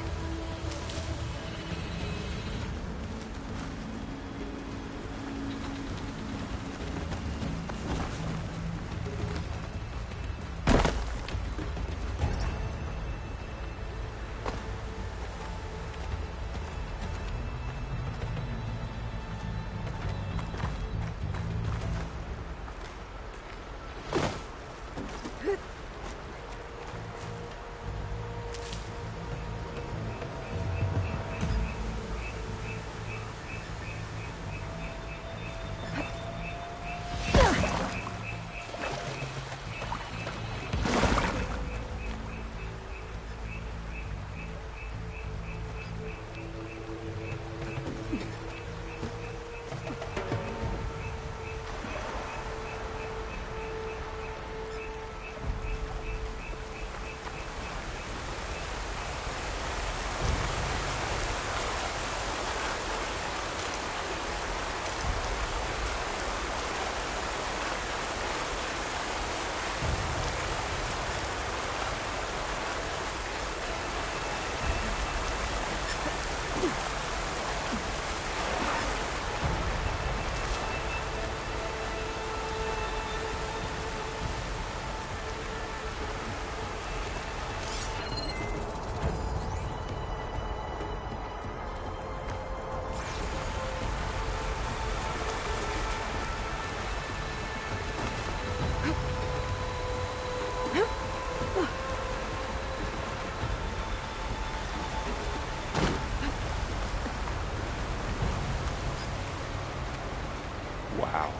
Wow.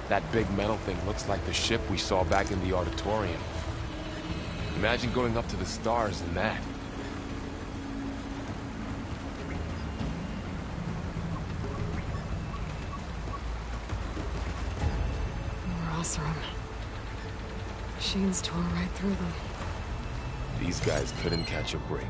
That big metal thing looks like the ship we saw back in the auditorium. Imagine going up to the stars in that. More Oseram. Machines tore right through them. These guys couldn't catch a break.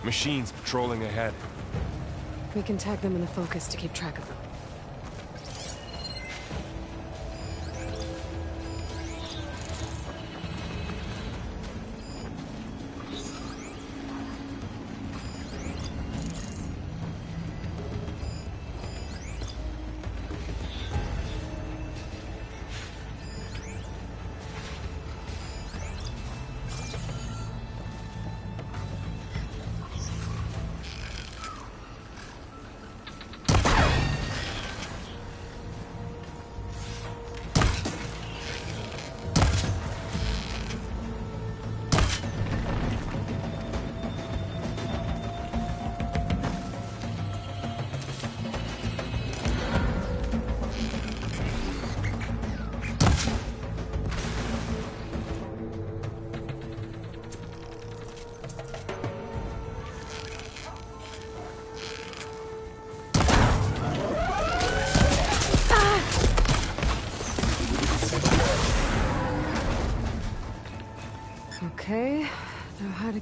Machines patrolling ahead. We can tag them in the focus to keep track of them.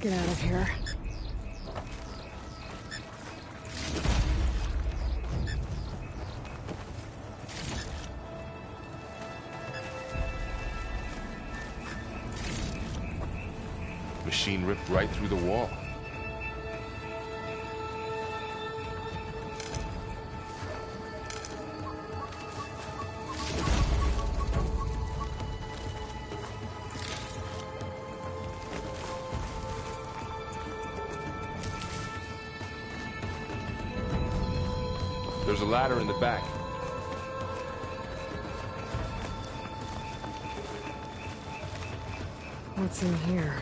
get out of here. Machine ripped right through the wall. There's a ladder in the back. What's in here?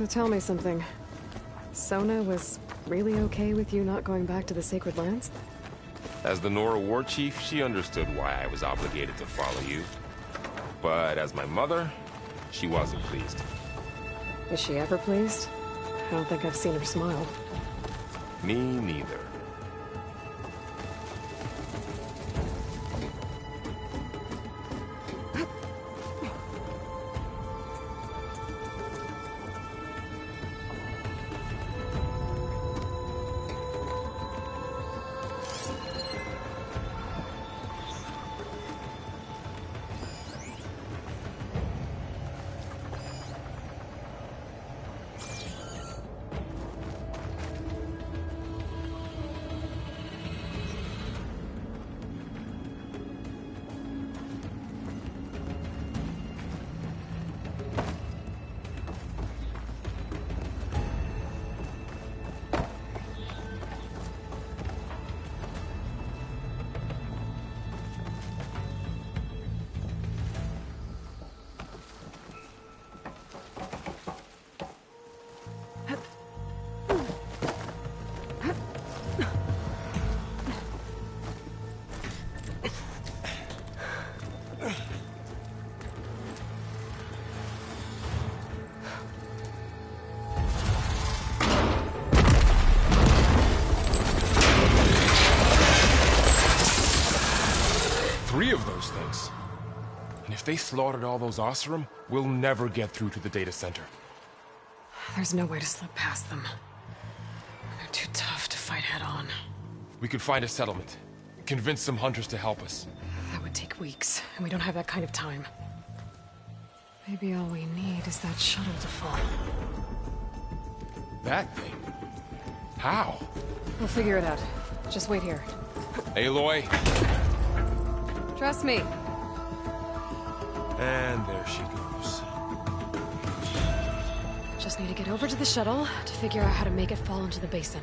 So tell me something. Sona was really okay with you not going back to the Sacred Lands? As the Nora war chief, she understood why I was obligated to follow you. But as my mother, she wasn't pleased. Is she ever pleased? I don't think I've seen her smile. Me neither. Three of those things. And if they slaughtered all those Oseram, we'll never get through to the data center. There's no way to slip past them. They're too tough to fight head-on. We could find a settlement. Convince some hunters to help us. That would take weeks, and we don't have that kind of time. Maybe all we need is that shuttle to fall. That thing? How? We'll figure it out. Just wait here. Aloy. Trust me. And there she goes. Just need to get over to the shuttle to figure out how to make it fall into the basin.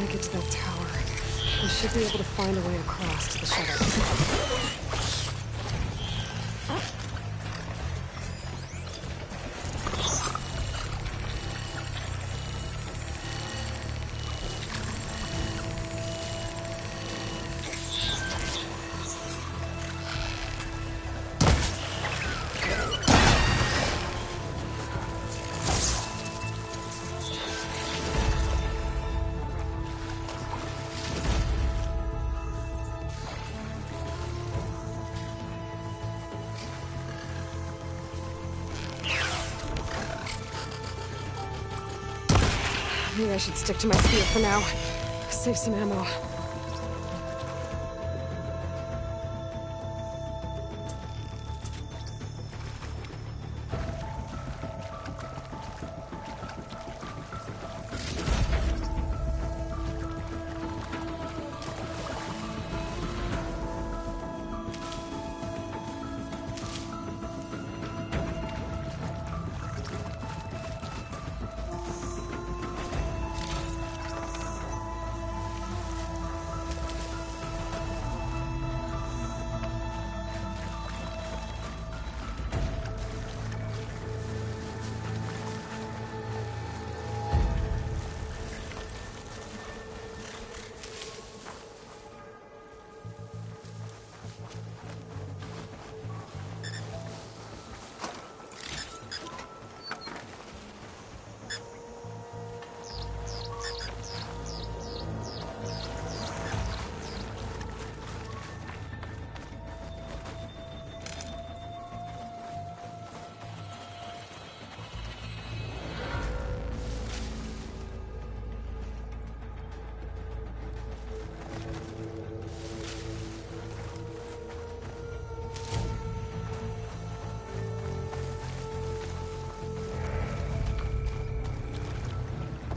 Make it to that tower. We should be able to find a way across to the shuttle. Maybe I should stick to my spear for now. Save some ammo.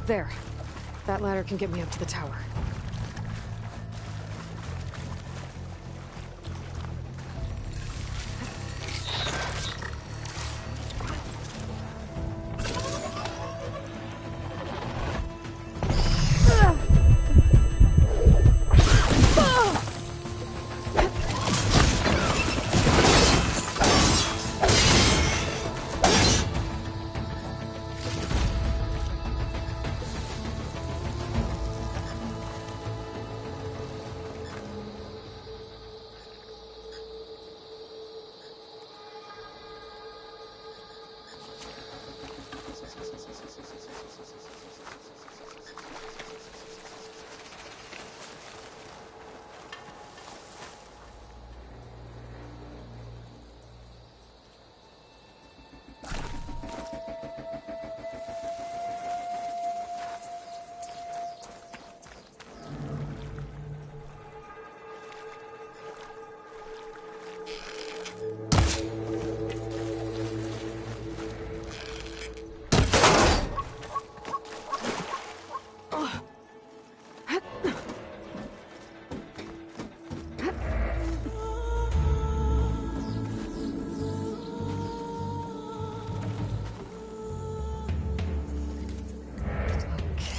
There. That ladder can get me up to the tower.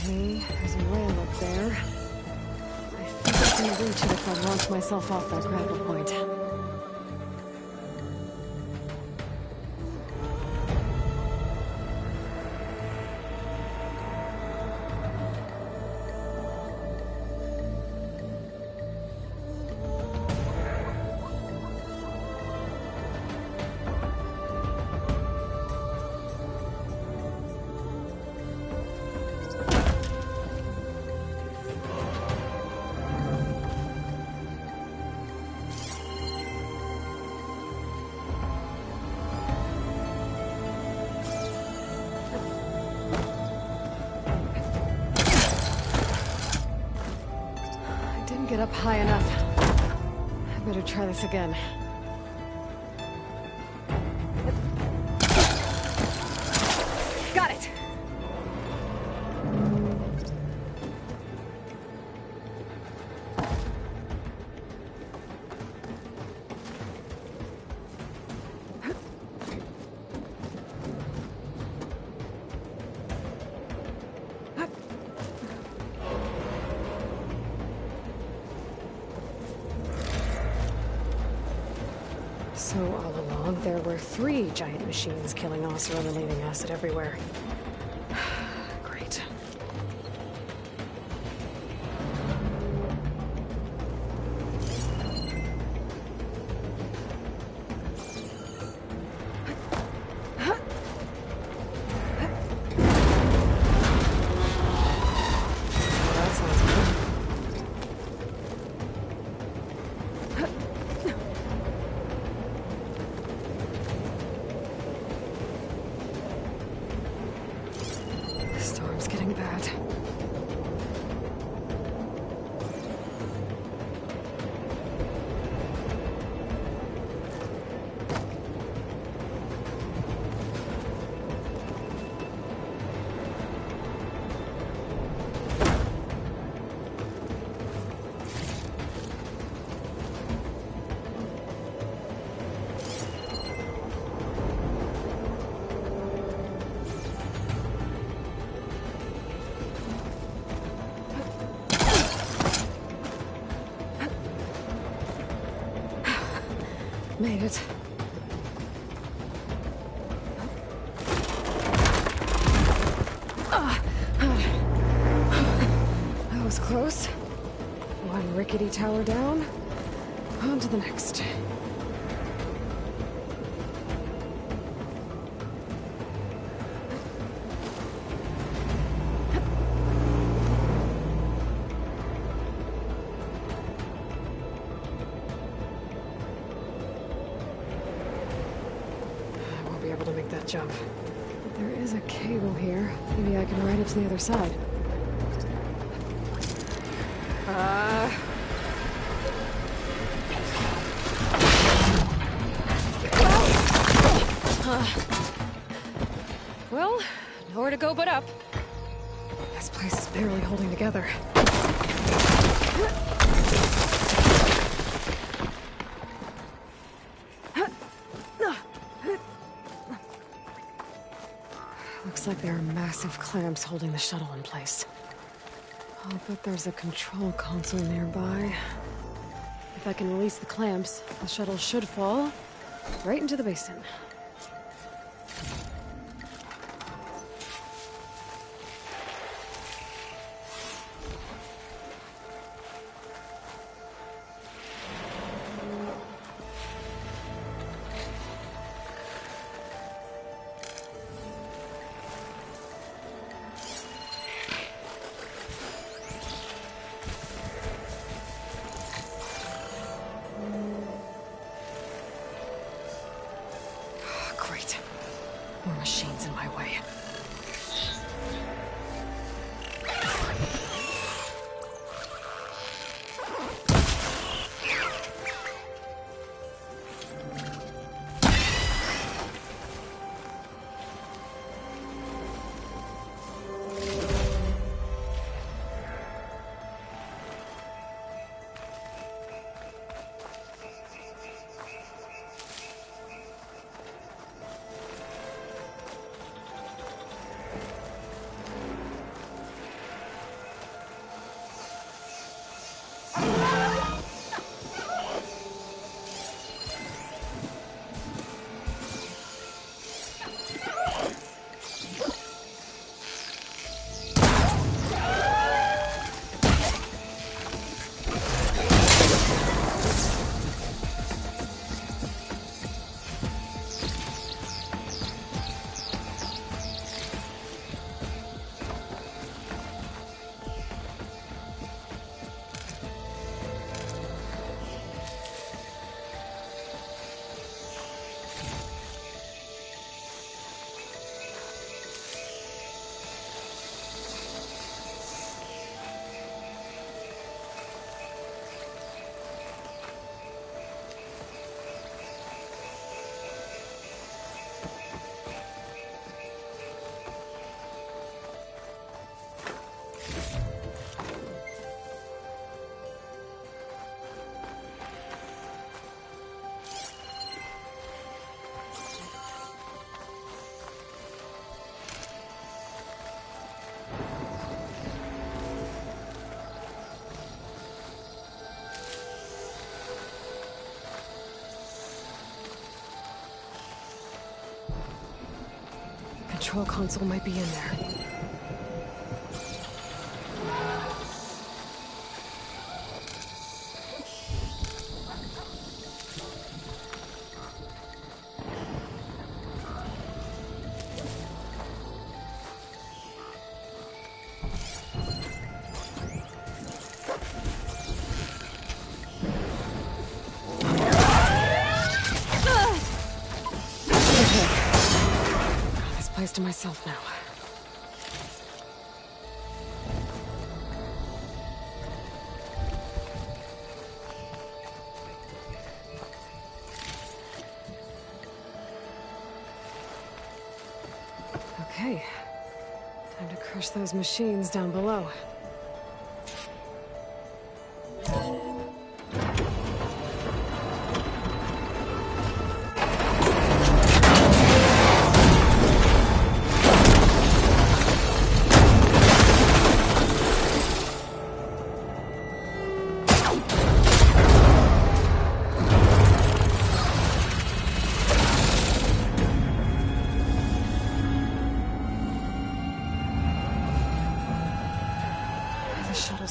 There's a rail up there. I think I can reach it if I launch myself off that grapple point. Get up high enough. I better try this again. Got it! So all along, there were 3 giant machines killing Oseram and leaving acid everywhere. Great. That sounds good. The storm's getting bad. Made it. That was close. One rickety tower down. On to the next. I won't be able to make that jump. But there is a cable here. Maybe I can ride it to the other side. Well, nowhere to go but up. This place is barely holding together. Looks like there are massive clamps holding the shuttle in place. I'll bet there's a control console nearby. If I can release the clamps, the shuttle should fall right into the basin. control console might be in there. To myself now. Okay. Time to crush those machines down below.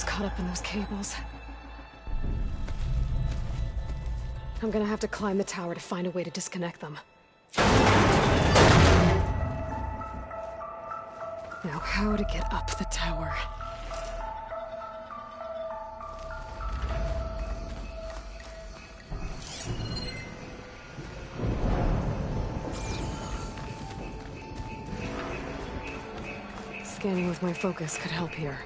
Caught up in those cables. I'm gonna have to climb the tower to find a way to disconnect them. Now, how to get up the tower? Scanning with my focus could help here.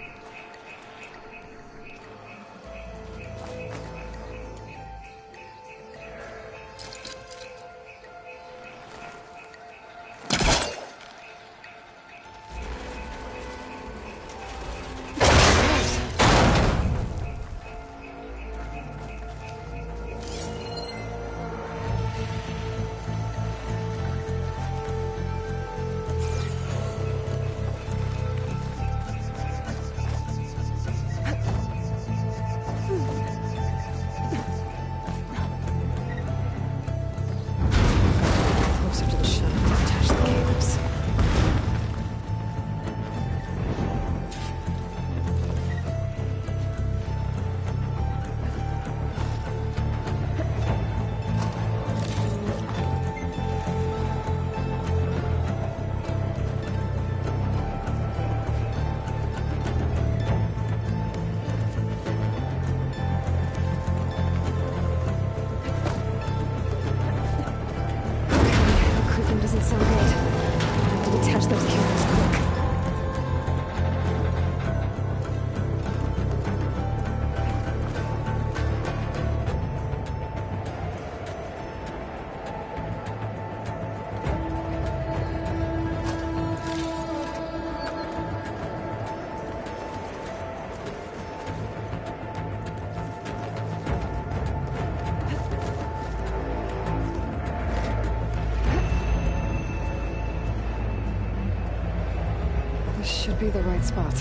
Should be the right spot.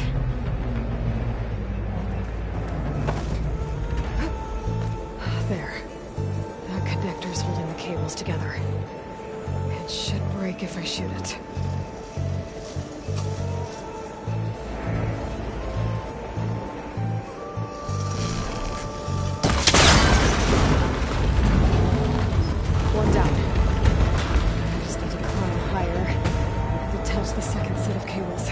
There. That connector's holding the cables together. It should break if I shoot it. One down. I just need to climb higher. Detach the second set of cables.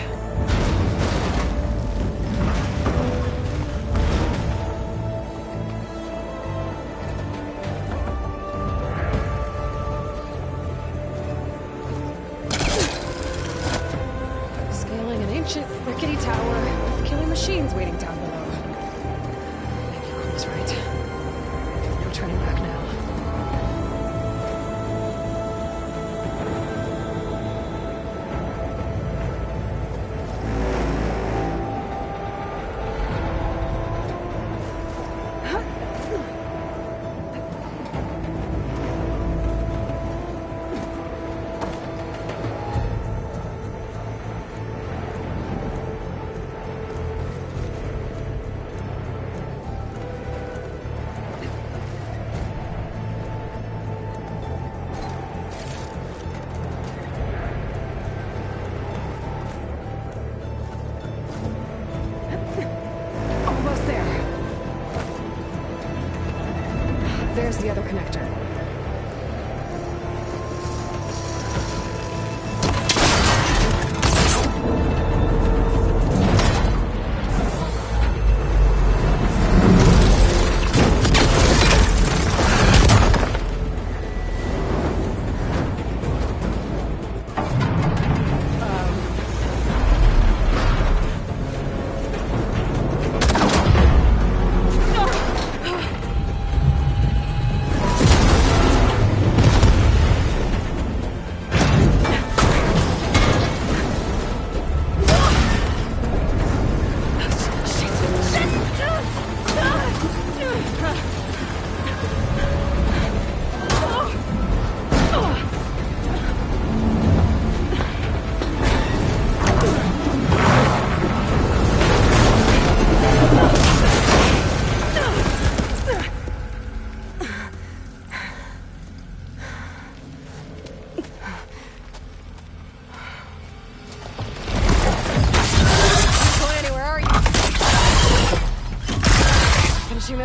Rickety tower with killing machines waiting down below. Maybe Ron was right. No turning back now. There's the other connector.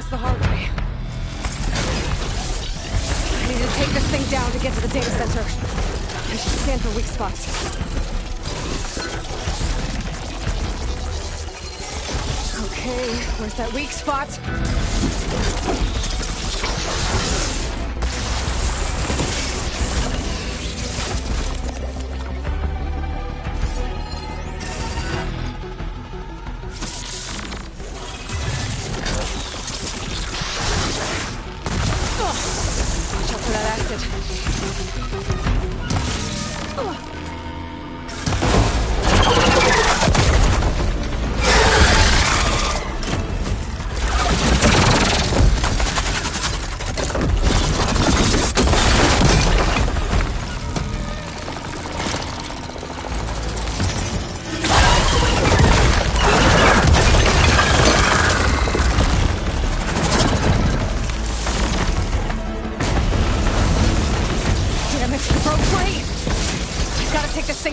The hard way. I need to take this thing down to get to the data center. I should scan for weak spots. Okay, where's that weak spot?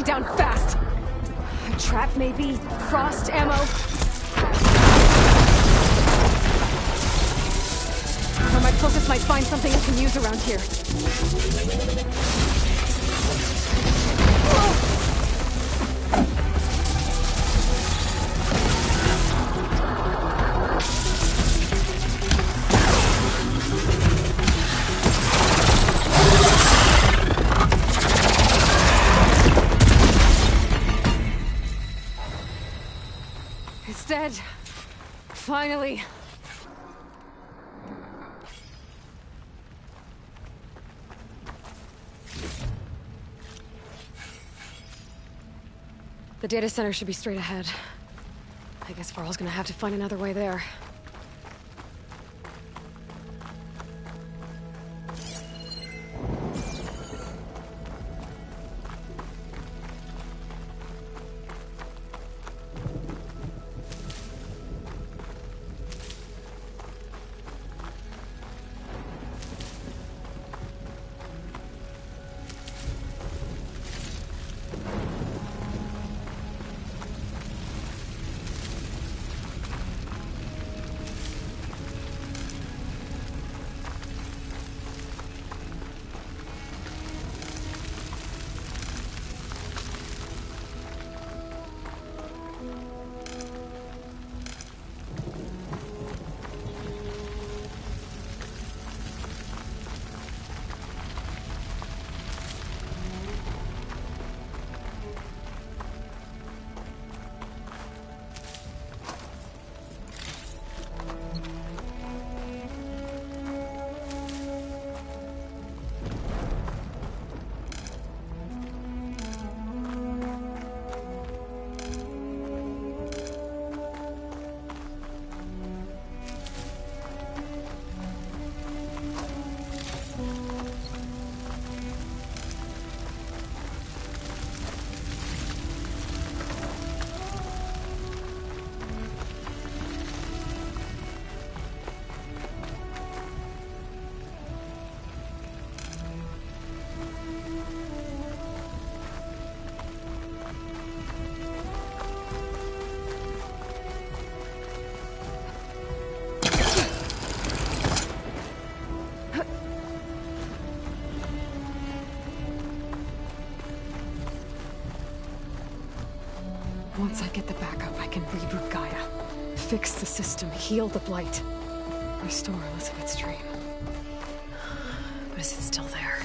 Down fast. A trap, maybe? Frost ammo? Or my focus might find something I can use around here. Dead. Finally. The data center should be straight ahead. I guess Varl's gonna have to find another way there. Once I get the backup, I can reboot Gaia. Fix the system, heal the Blight. Restore Elizabeth's dream. But is it still there?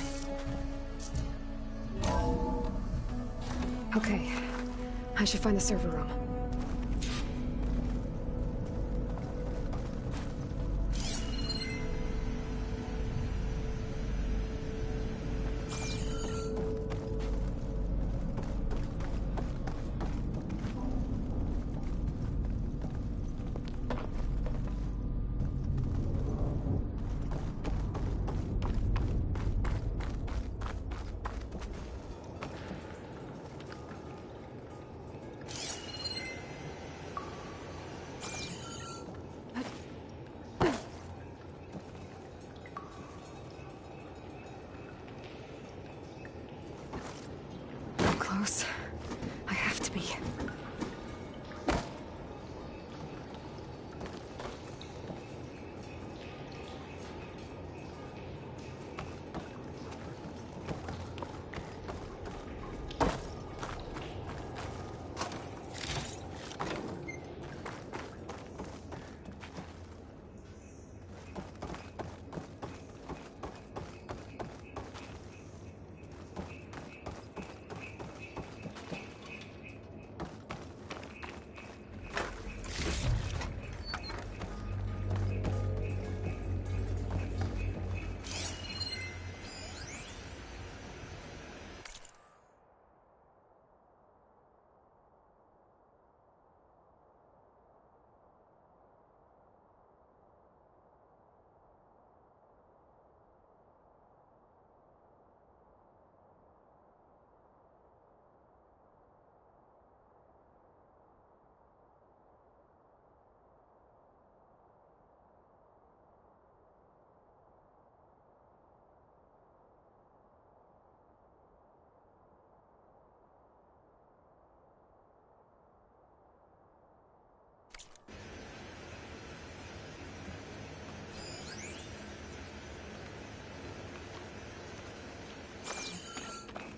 Okay. I should find the server room. Close. I have to be.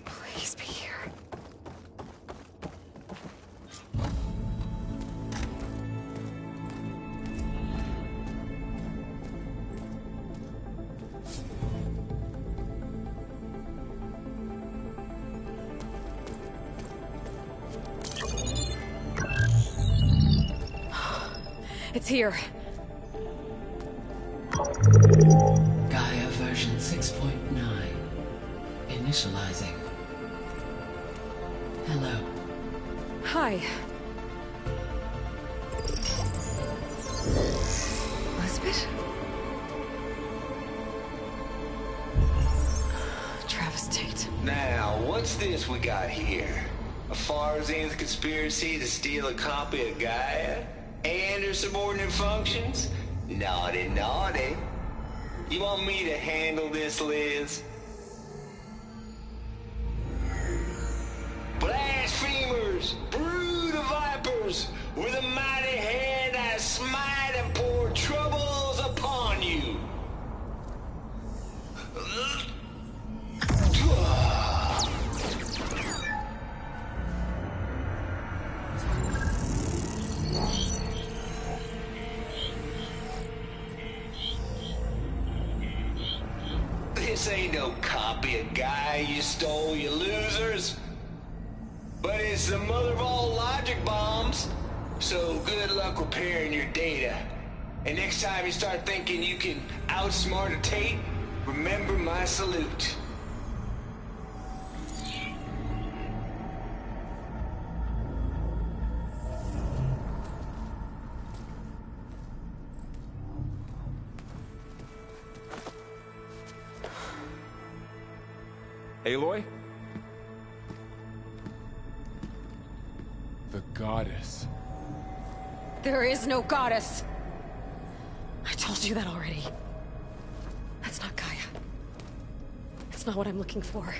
Please be here. It's here. Gaia version 6.9. Initializing. Hello. Hi. Elizabeth? Travis Tate. Now, what's this we got here? A Farzan's conspiracy to steal a copy of Gaia? And her subordinate functions? Naughty, naughty. You want me to handle this, Liz? Blasphemers! Brood of vipers! With a mighty hand I smite and pour troubles upon you! This ain't no copy of Gaia you stole, you losers. But it's the mother of all logic bombs. So good luck repairing your data. And next time you start thinking you can outsmart a Tate, remember my salute. Aloy? The goddess. There is no goddess. I told you that already. That's not Gaia. It's not what I'm looking for.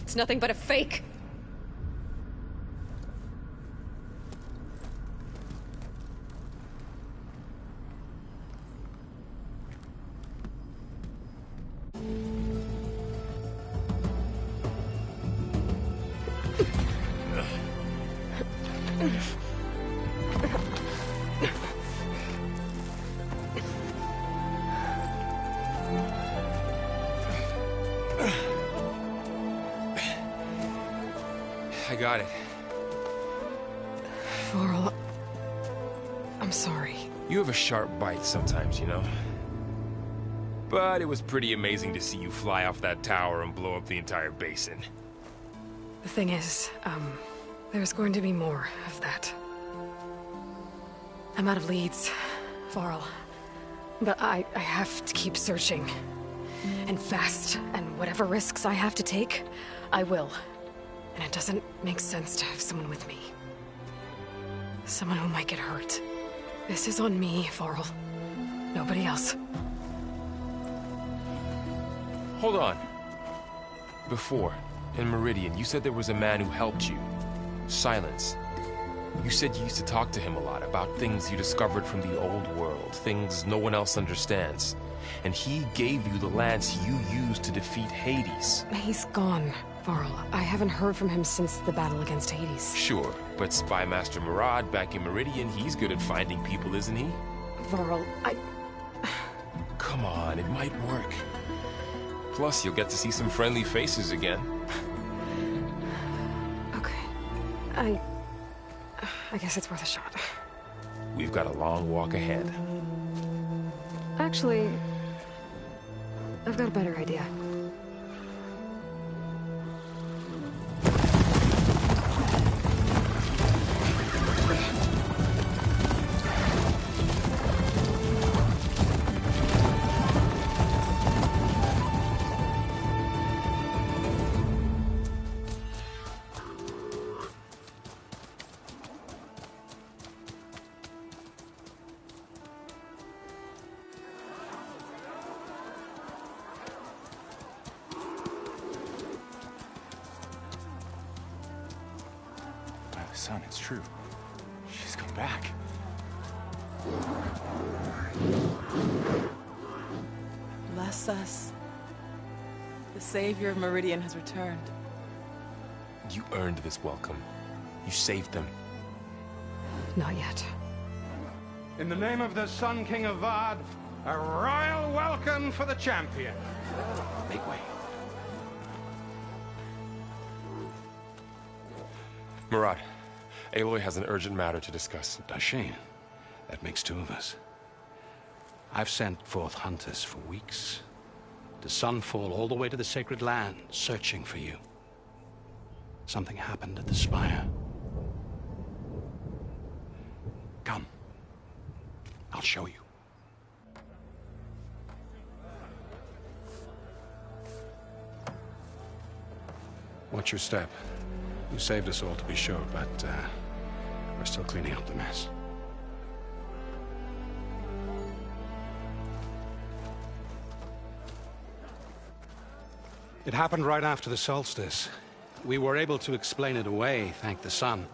It's nothing but a fake. I got it. Varl, I'm sorry. You have a sharp bite sometimes, you know? But it was pretty amazing to see you fly off that tower and blow up the entire basin. The thing is, there's going to be more of that. I'm out of leads, Varl. But I have to keep searching. And fast, and whatever risks I have to take, I will. And it doesn't make sense to have someone with me. Someone who might get hurt. This is on me, Varl. Nobody else. Hold on. Before, in Meridian, you said there was a man who helped you. Silence. You said you used to talk to him a lot about things you discovered from the old world, things no one else understands. And he gave you the lance you used to defeat Hades. He's gone, Varl. I haven't heard from him since the battle against Hades. Sure, but Spy Master Murad back in Meridian, he's good at finding people, isn't he? Varl, Come on, it might work. Plus, you'll get to see some friendly faces again. Okay. I guess it's worth a shot. We've got a long walk ahead. Actually, I've got a better idea. Son, it's true. She's come back. Bless us. The savior of Meridian has returned. You earned this welcome. You saved them. Not yet. In the name of the Sun King of Vard, a royal welcome for the champion. Make way. Murad, Aloy has an urgent matter to discuss. Dashane, that makes two of us. I've sent forth hunters for weeks. To Sunfall, all the way to the Sacred Land, searching for you. Something happened at the Spire. Come. I'll show you. Watch your step. You saved us all, to be sure, but we're still cleaning up the mess. It happened right after the solstice. We were able to explain it away, thank the sun.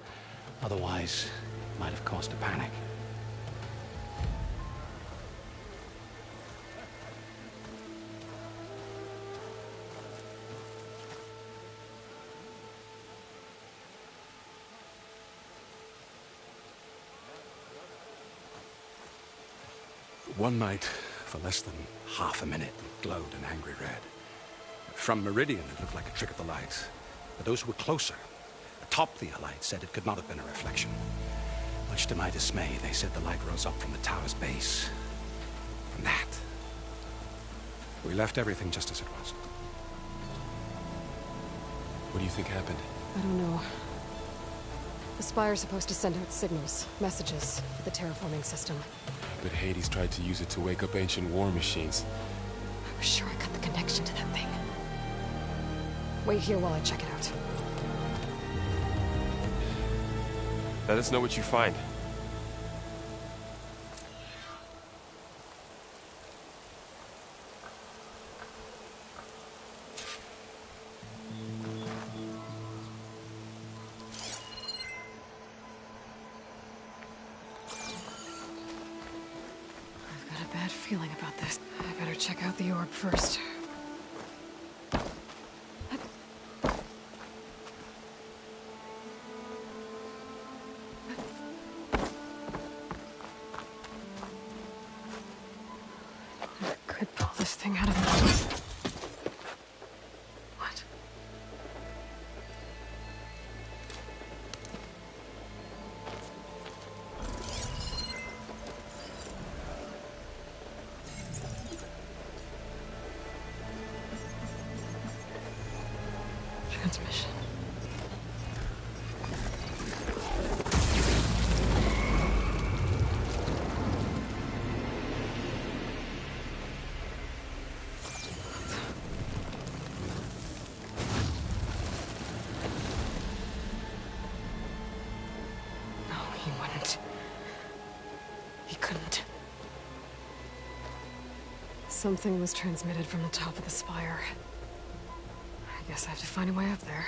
Otherwise, it might have caused a panic. One night, for less than half a minute, it glowed an angry red. From Meridian, it looked like a trick of the light. But those who were closer, atop the light, said it could not have been a reflection. Much to my dismay, they said the light rose up from the tower's base. From that. We left everything just as it was. What do you think happened? I don't know. The Spire's supposed to send out signals, messages, for the terraforming system. But Hades tried to use it to wake up ancient war machines. I was sure I got the connection to that thing. Wait here while I check it out. Let us know what you find. I've got a bad feeling about this. I better check out the orb first. thing out of the... What? Transmission. No, he wouldn't. He couldn't. Something was transmitted from the top of the spire. I guess I have to find a way up there.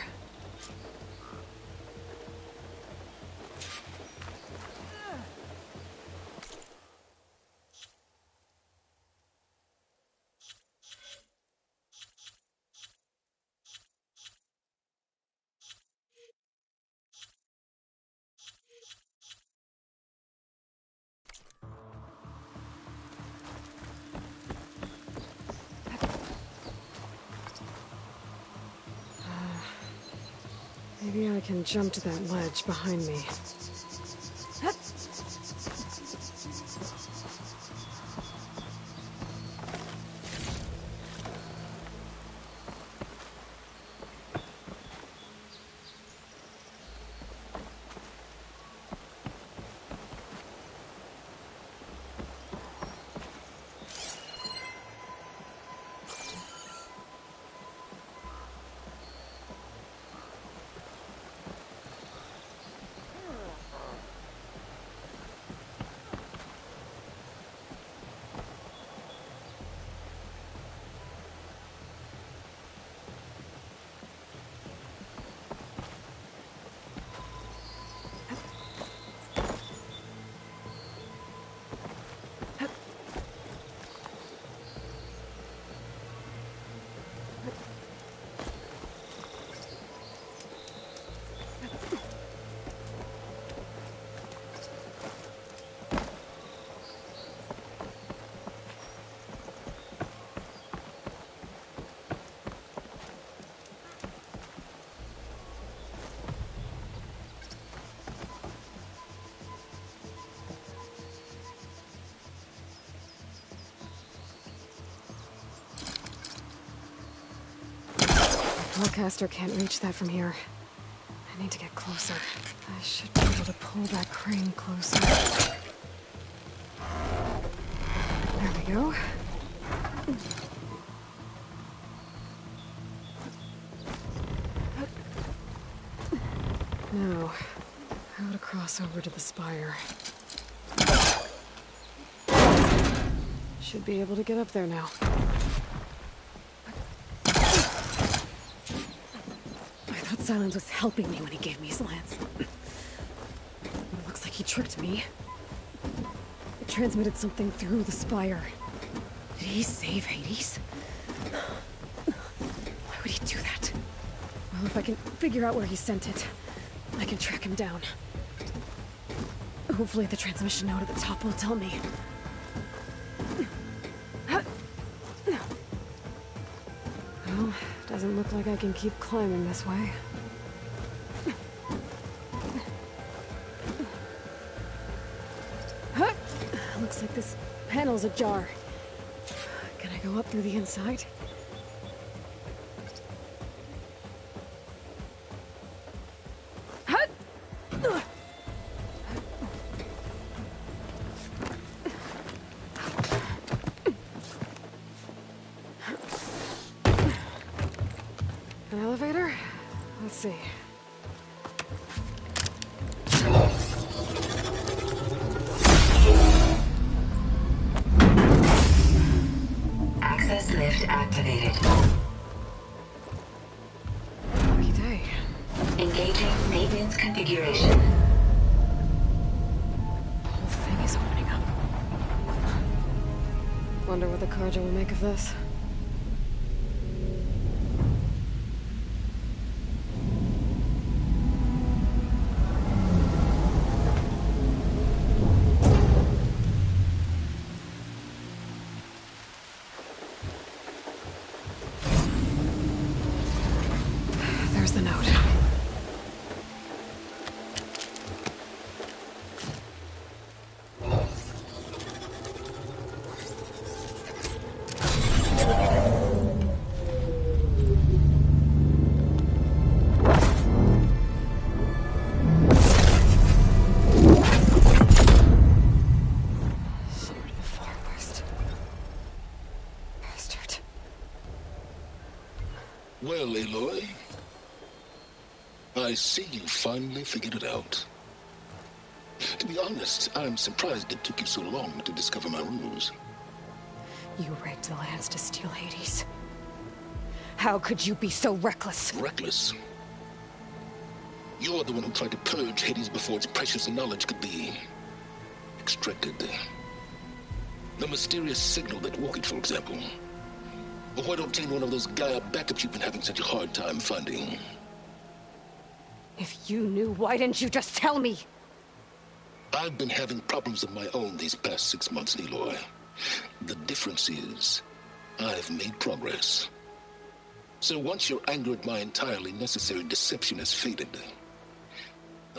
Maybe I can jump to that ledge behind me. Hellcaster can't reach that from here. I need to get closer. I should be able to pull that crane closer. There we go. Now, how to cross over to the spire. Should be able to get up there now. Silence was helping me when he gave me his lance. It looks like he tricked me. It transmitted something through the spire. Did he save Hades? Why would he do that? Well, if I can figure out where he sent it, I can track him down. Hopefully the transmission note at the top will tell me. Well, doesn't look like I can keep climbing this way. Looks like this panel's ajar. Can I go up through the inside? An elevator? Let's see. Access lift activated. Lucky day. Engaging maintenance configuration. The whole thing is opening up. Wonder what the Carja will make of this. Well, Aloy, I see you finally figured it out. To be honest, I'm surprised it took you so long to discover my ruse. You rigged the lands to steal Hades. How could you be so reckless? Reckless? You're the one who tried to purge Hades before its precious knowledge could be extracted. The mysterious signal that woke it, for example. Or why don't obtain one of those Gaia backups you've been having such a hard time finding? If you knew, why didn't you just tell me? I've been having problems of my own these past 6 months, Aloy. The difference is, I've made progress. So once your anger at my entirely necessary deception has faded,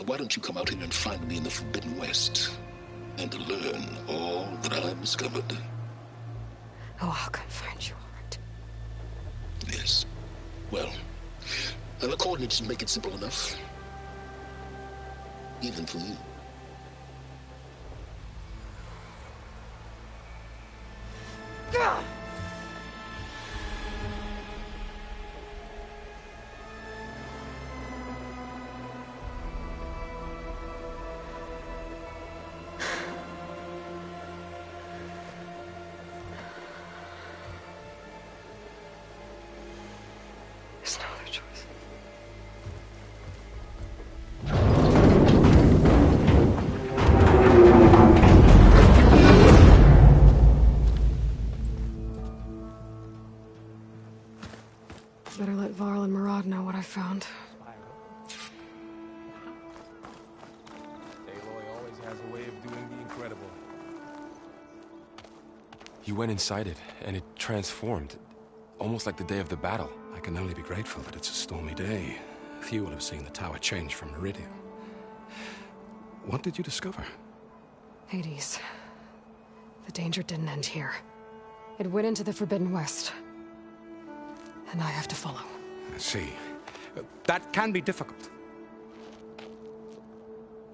why don't you come out here and find me in the Forbidden West, and learn all that I've discovered? Oh, I'll come find you, all right. Yes. Well, the coordinates make it simple enough. Even for you. Gah! There's no other choice. Better let Varl and Murad know what I found. Aloy always has a way of doing the incredible. You went inside it, and it transformed. Almost like the day of the battle. I can only be grateful that it's a stormy day. Few will have seen the tower change from Meridian. What did you discover? Hades. The danger didn't end here. It went into the Forbidden West. And I have to follow. I see. That can be difficult.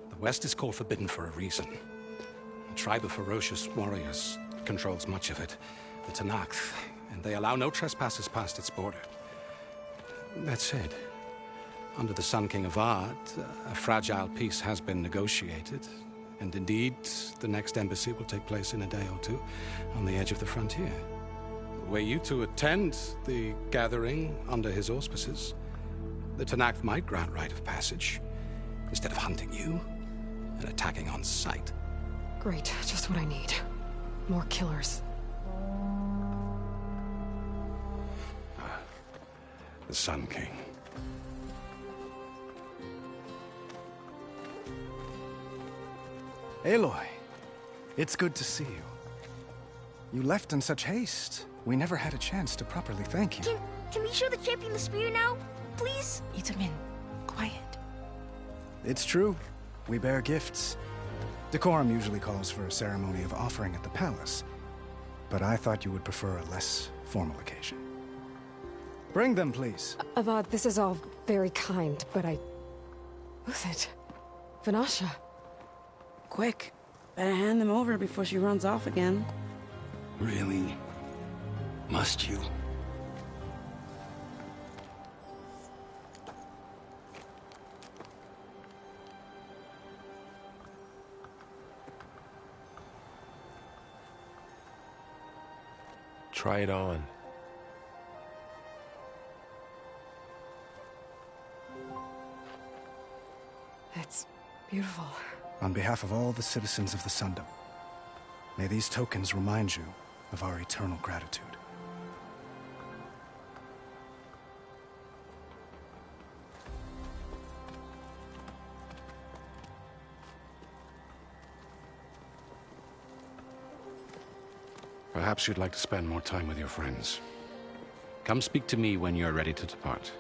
The West is called Forbidden for a reason. A tribe of ferocious warriors controls much of it. The Tanakh, and they allow no trespassers past its border. That said, under the Sun King of Ard, a fragile peace has been negotiated, and indeed, the next embassy will take place in a day or two on the edge of the frontier. Were you to attend the gathering under his auspices, the Tanakh might grant right of passage, instead of hunting you and attacking on sight. Great, just what I need. More killers. The Sun King. Aloy, it's good to see you. You left in such haste. We never had a chance to properly thank you. Can we show the champion the spear now? Please? Itamin, quiet. It's true. We bear gifts. Decorum usually calls for a ceremony of offering at the palace. But I thought you would prefer a less formal occasion. Bring them, please. Avad, this is all very kind, but Who's it? Vanasha. Quick. Better hand them over before she runs off again. Really? Must you? Try it on. It's beautiful. On behalf of all the citizens of the Sundom, may these tokens remind you of our eternal gratitude. Perhaps you'd like to spend more time with your friends. Come speak to me when you're ready to depart.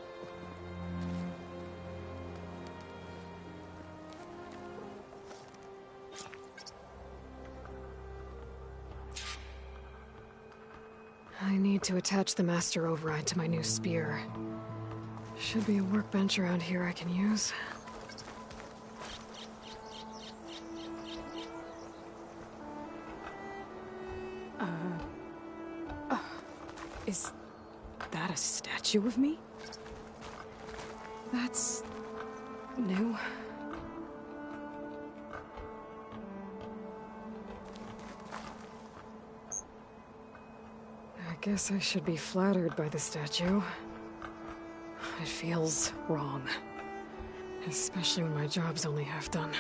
I need to attach the master override to my new spear. Should be a workbench around here I can use. Is that a statue of me? That's new. I guess I should be flattered by the statue. It feels wrong. Especially when my job's only half done.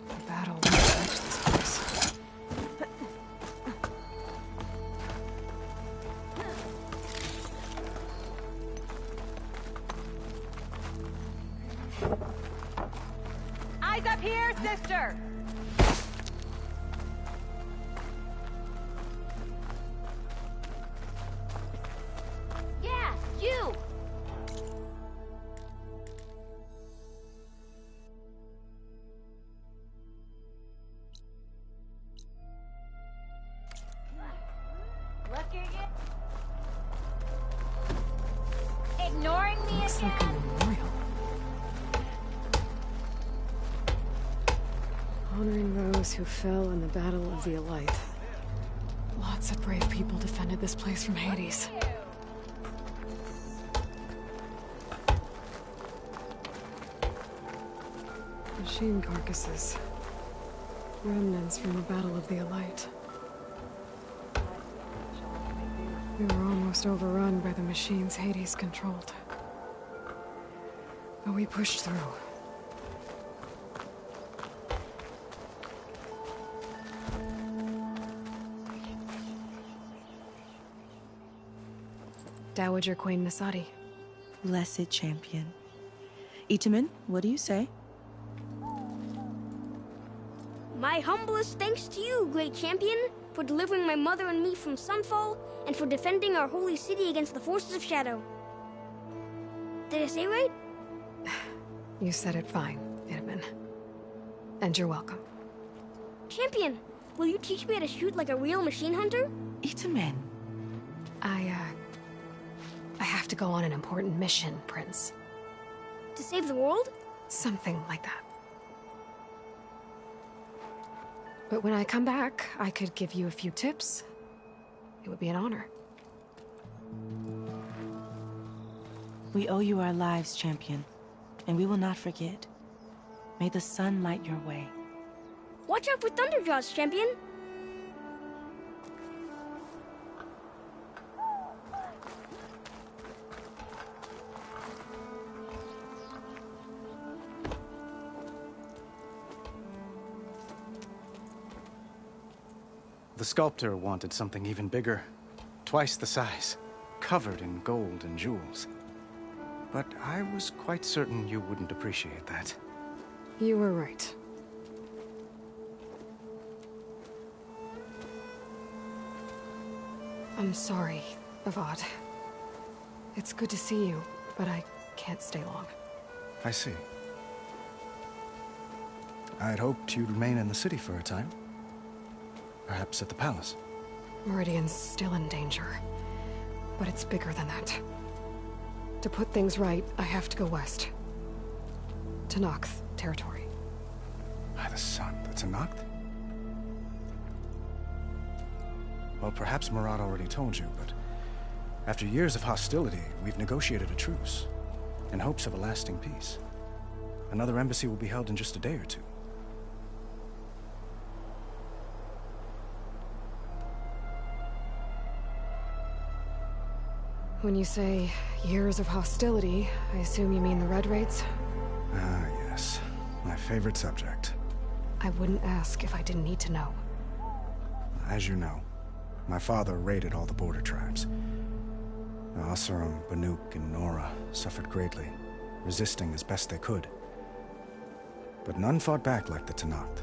The battle won't touch this place. Eyes up here, sister! Yeah, you! Looking at... Ignoring me Looks again? like a memorial. Honoring those who fell in the Battle of the Elite. Lots of brave people defended this place from Hades. Machine carcasses. Remnants from the Battle of the Elite. We were almost overrun by the machines Hades controlled. But we pushed through. Dowager Queen Nasadi. Blessed champion. Itamen, what do you say? My humblest thanks to you, great champion, for delivering my mother and me from Sunfall, and for defending our holy city against the forces of Shadow. Did I say right? You said it fine, Itamen. And you're welcome. Champion, will you teach me how to shoot like a real machine hunter? Itamen. I have to go on an important mission, Prince. To save the world? Something like that. But when I come back, I could give you a few tips. It would be an honor. We owe you our lives, champion, and we will not forget. May the sun light your way. Watch out for Thunderjaws, champion! The sculptor wanted something even bigger. Twice the size. Covered in gold and jewels. But I was quite certain you wouldn't appreciate that. You were right. I'm sorry, Avad. It's good to see you, but I can't stay long. I see. I'd hoped you'd remain in the city for a time. Perhaps at the palace. Meridian's still in danger. But it's bigger than that. To put things right, I have to go west. To Nox territory. By the sun, the Tenakth? Well, perhaps Murad already told you, but after years of hostility, we've negotiated a truce, in hopes of a lasting peace. Another embassy will be held in just a day or two. When you say years of hostility, I assume you mean the Red Raids? Ah, yes. My favorite subject. I wouldn't ask if I didn't need to know. As you know, my father raided all the border tribes. The Asurum, Banuk, and Nora suffered greatly, resisting as best they could. But none fought back like the Tenakth.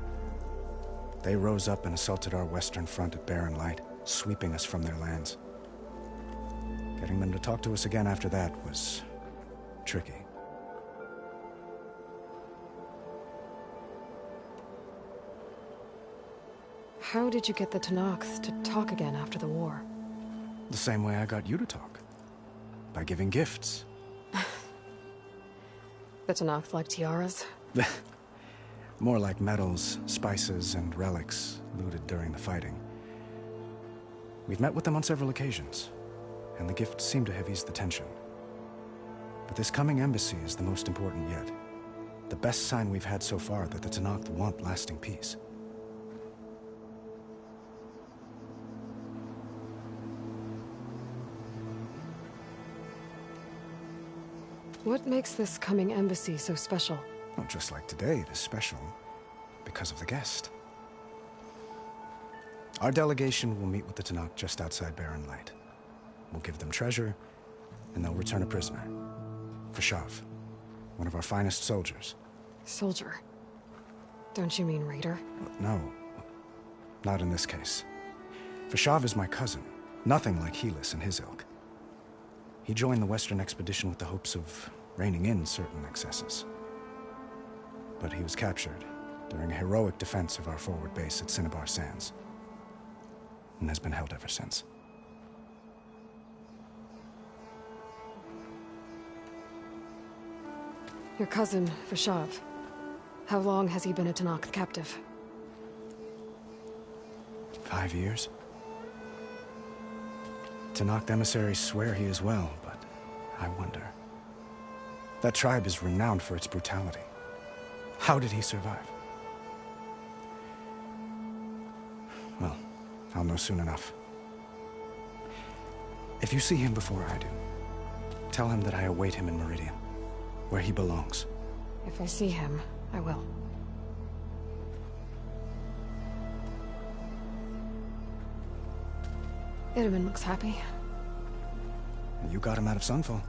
They rose up and assaulted our western front at Barren Light, sweeping us from their lands. Getting them to talk to us again after that was tricky. How did you get the Tenakth to talk again after the war? The same way I got you to talk. By giving gifts. The Tanakh like tiaras? More like medals, spices, and relics looted during the fighting. We've met with them on several occasions, and the gifts seem to have eased the tension. But this coming embassy is the most important yet. The best sign we've had so far that the Tanakh want lasting peace. What makes this coming embassy so special? Well, just like today, it is special because of the guest. Our delegation will meet with the Tanakh just outside Barren Light. We'll give them treasure, and they'll return a prisoner. Fashav, one of our finest soldiers. Soldier? Don't you mean raider? No, not in this case. Fashav is my cousin, nothing like Helis and his ilk. He joined the Western expedition with the hopes of reining in certain excesses. But he was captured during a heroic defense of our forward base at Cinnabar Sands, and has been held ever since. Your cousin, Fashav. How long has he been a Tanakh captive? 5 years. Tanakh emissaries swear he is well, but I wonder. That tribe is renowned for its brutality. How did he survive? Well, I'll know soon enough. If you see him before I do, tell him that I await him in Meridian, where he belongs. If I see him, I will. Itaman looks happy. You got him out of Sunfall.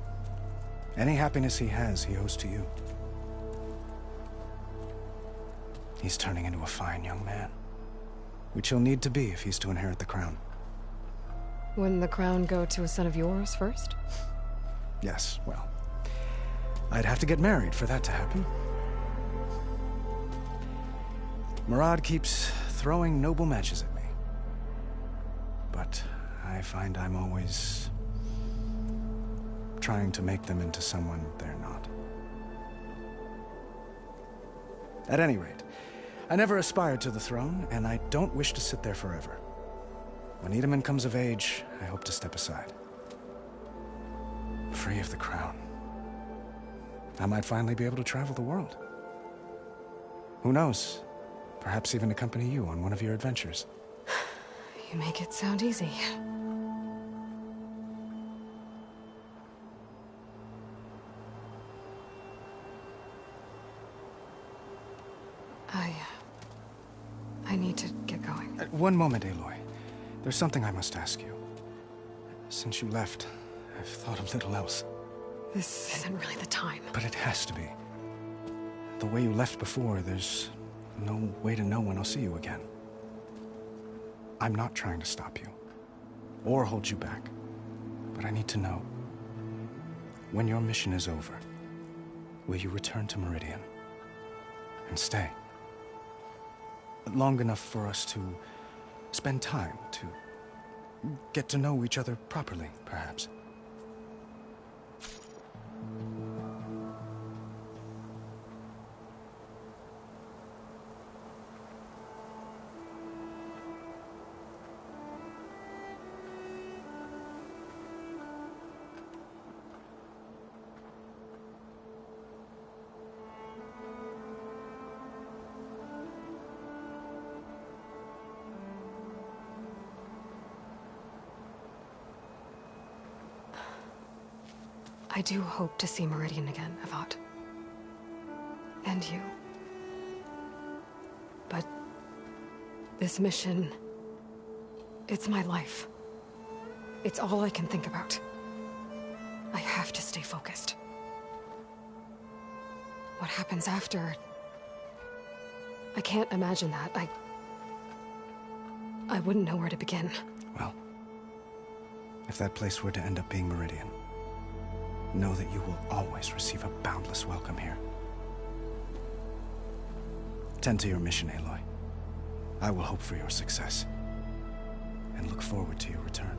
Any happiness he has, he owes to you. He's turning into a fine young man, which he'll need to be if he's to inherit the crown. Wouldn't the crown go to a son of yours first? Yes, well, I'd have to get married for that to happen. Murad keeps throwing noble matches at me, but I find I'm always trying to make them into someone they're not. At any rate, I never aspired to the throne, and I don't wish to sit there forever. When Itaman comes of age, I hope to step aside. Free of the crown. I might finally be able to travel the world. Who knows? Perhaps even accompany you on one of your adventures. You make it sound easy. I need to get going. One moment, Aloy. There's something I must ask you. Since you left, I've thought of little else. This isn't really the time. But it has to be. The way you left before, there's no way to know when I'll see you again. I'm not trying to stop you, or hold you back. But I need to know, when your mission is over, will you return to Meridian and stay? Long enough for us to spend time, to get to know each other properly, perhaps. I do hope to see Meridian again, Avad. And you. But this mission, it's my life. It's all I can think about. I have to stay focused. What happens after? I can't imagine that. I wouldn't know where to begin. Well, if that place were to end up being Meridian, know that you will always receive a boundless welcome here. Tend to your mission, Aloy. I will hope for your success, and look forward to your return.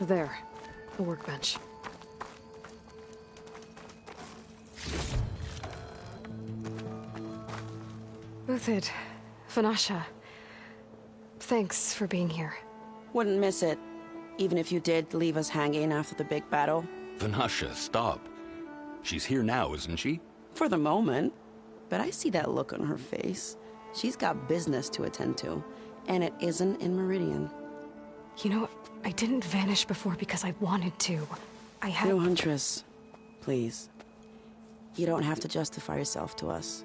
There. A workbench. Uthid, Vanasha. Thanks for being here. Wouldn't miss it. Even if you did leave us hanging after the big battle. Vanasha, stop. She's here now, isn't she? For the moment. But I see that look on her face. She's got business to attend to. And it isn't in Meridian. You know, I didn't vanish before because I wanted to. I had... No, Huntress. Please. You don't have to justify yourself to us.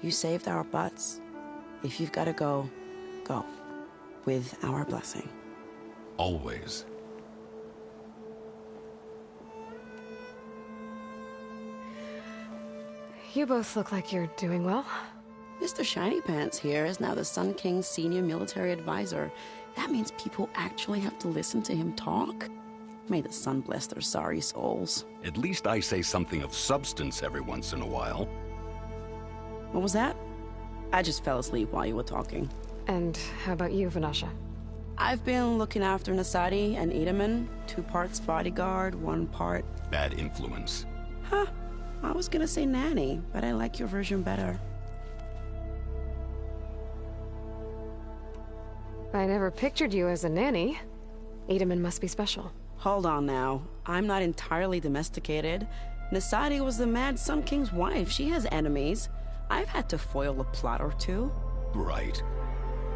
You saved our butts. If you've got to go, go. With our blessing. Always. You both look like you're doing well. Mr. Shiny Pants here is now the Sun King's senior military advisor. That means people actually have to listen to him talk. May the sun bless their sorry souls. At least I say something of substance every once in a while. What was that? I just fell asleep while you were talking. And how about you, Vanasha? I've been looking after Nasadi and Edaman. 2 parts bodyguard, 1 part... Bad influence. Huh. I was gonna say nanny, but I like your version better. I never pictured you as a nanny. Edaman must be special. Hold on now. I'm not entirely domesticated. Nasadi was the Mad Sun King's wife. She has enemies. I've had to foil a plot or 2. Right.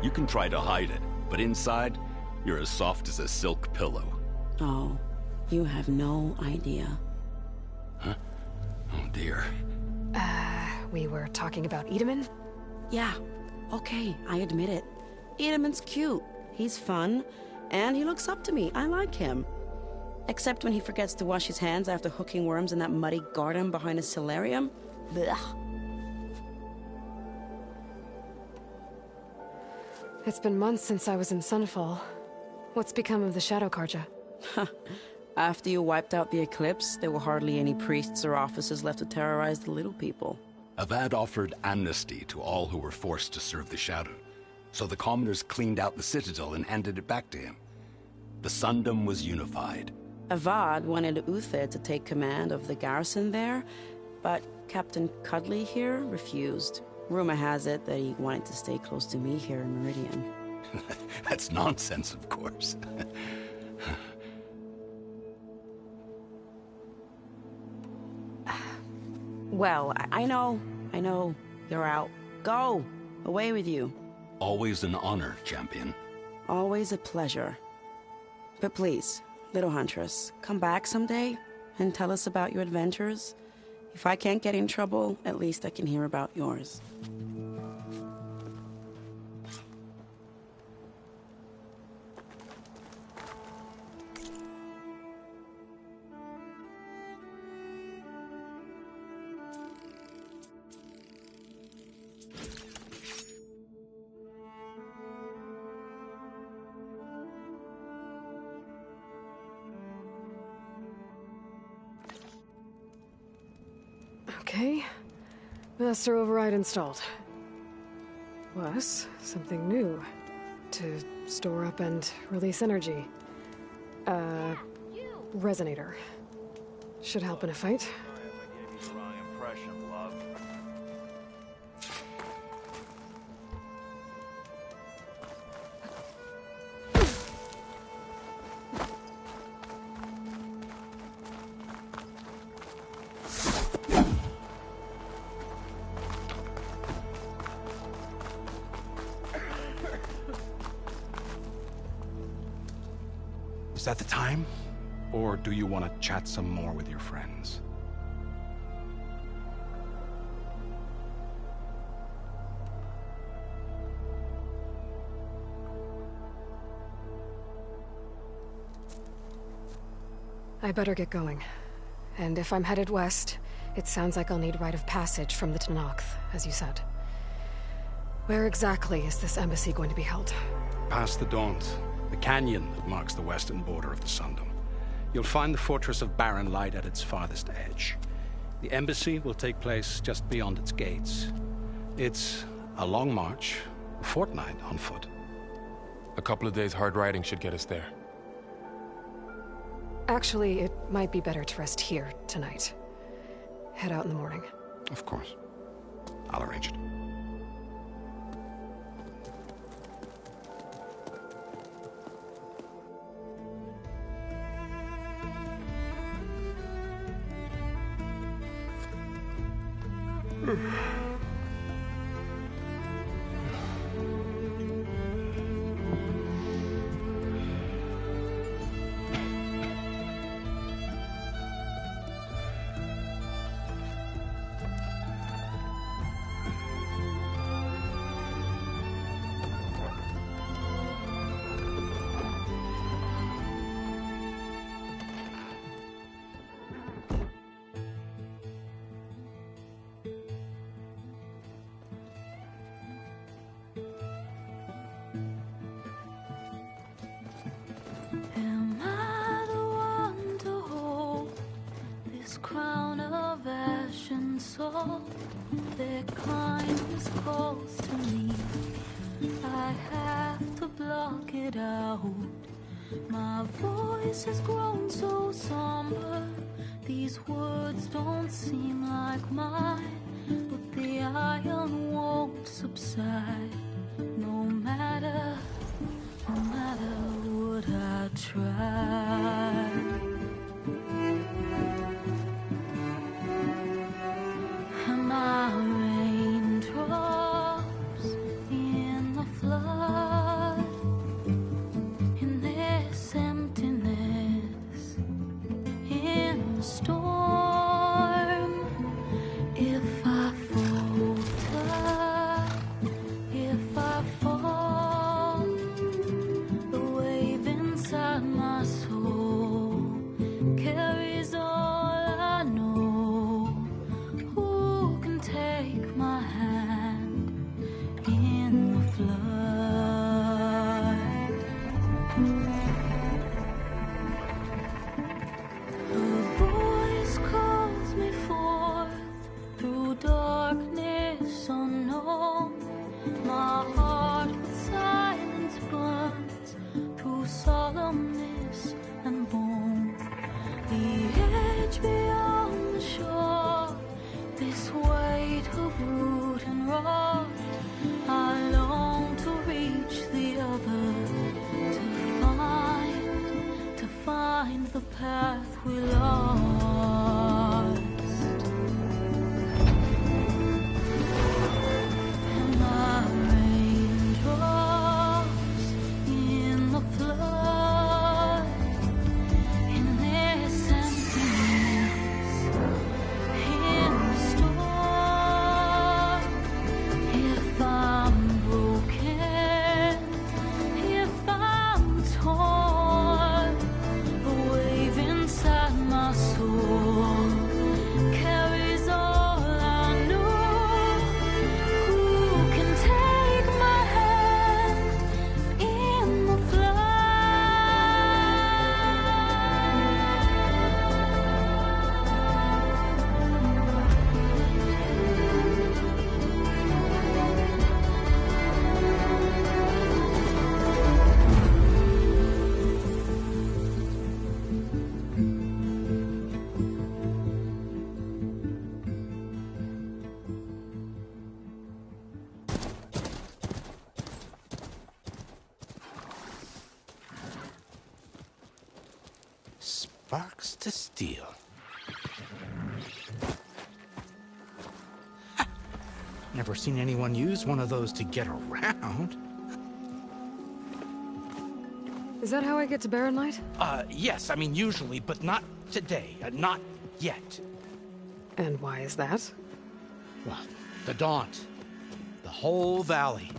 You can try to hide it, but inside, you're as soft as a silk pillow. Oh, you have no idea. Huh? Oh dear. We were talking about Edaman? Yeah. Okay, I admit it. Edaman's cute. He's fun. And he looks up to me. I like him. Except when he forgets to wash his hands after hooking worms in that muddy garden behind a solarium. Blech. It's been months since I was in Sunfall. What's become of the Shadow Karja? After you wiped out the eclipse, there were hardly any priests or officers left to terrorize the little people. Avad offered amnesty to all who were forced to serve the Shadow. So the commoners cleaned out the citadel and handed it back to him. The Sundom was unified. Avad wanted Uthid to take command of the garrison there, but Captain Cudley here refused. Rumor has it that he wanted to stay close to me here in Meridian. That's nonsense, of course. Well, I know. You're out. Go! Away with you. Always an honor, champion. Always a pleasure. But please, little Huntress, come back someday and tell us about your adventures. If I can't get in trouble, at least I can hear about yours. Okay. Master override installed. Plus, something new. To store up and release energy. Resonator. Should help in a fight. Is that the time? Or do you want to chat some more with your friends? I better get going. And if I'm headed west, it sounds like I'll need rite of passage from the Tenakth, as you said. Where exactly is this embassy going to be held? Past the Daunt, the canyon that marks the western border of the Sundom. You'll find the fortress of Barren Light at its farthest edge. The embassy will take place just beyond its gates. It's a long march, a fortnight on foot. A couple of days hard riding should get us there. Actually, it might be better to rest here tonight. Head out in the morning. Of course. I'll arrange it. Am I the one to hold this crown of ash and salt? Their kindness calls to me. I have to block it out. My voice has grown so somber. These words don't seem like mine, but the iron won't subside. No matter what I try. Am I raindrops in the flood? In this emptiness, in the storm. If I falter, if I fall, the wave inside my soul carries all I know. Who can take my hand in the flood? A voice calls me forth through darkness unknown. My heart with silence burns through solemnness and bone. The edge beyond the shore, this weight of root and rod. I long to reach the other, to find the path we lost. Am I raindrops in the flood? In this emptiness, in the storm. If I'm broken, if I'm torn, the wave inside my soul carries all I know. Who can take my hand in the Sparks to steel. Ha! Never seen anyone use one of those to get around. Is that how I get to Barren Light? Yes, I mean usually, but not today. Not yet. And why is that? Well, the Daunt. The whole valley.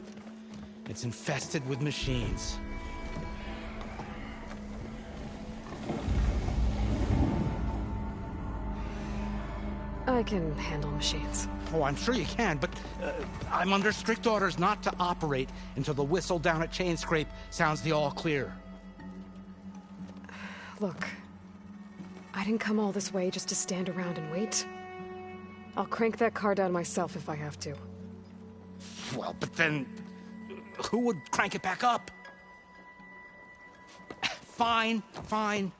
It's infested with machines. I can handle machines. Oh, I'm sure you can, but I'm under strict orders not to operate until the whistle down at Chainscrape sounds the all clear. Look, I didn't come all this way just to stand around and wait. I'll crank that car down myself if I have to. Well, but then who would crank it back up? Fine, fine.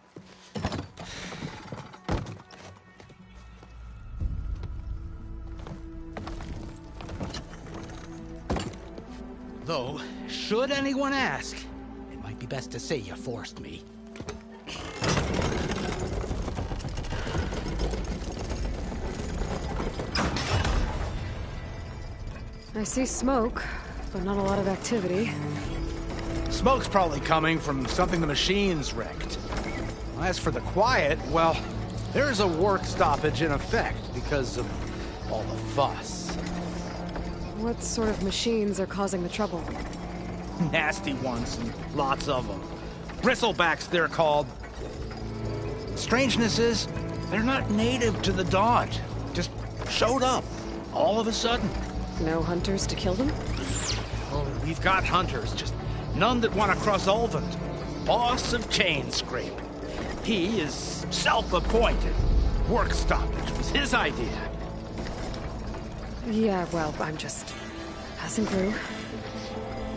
Though, should anyone ask, it might be best to say you forced me. I see smoke, but not a lot of activity. Smoke's probably coming from something the machines wrecked. As for the quiet, well, there's a work stoppage in effect because of all the fuss. What sort of machines are causing the trouble? Nasty ones, and lots of them. Bristlebacks, they're called. Strangeness is, they're not native to the Daunt. Just showed up, all of a sudden. No hunters to kill them? Oh, we've got hunters, just none that want to cross Ulvund. Boss of Chainscrape. He is self-appointed. Work stoppage was his idea. Yeah, well, I'm just passing through.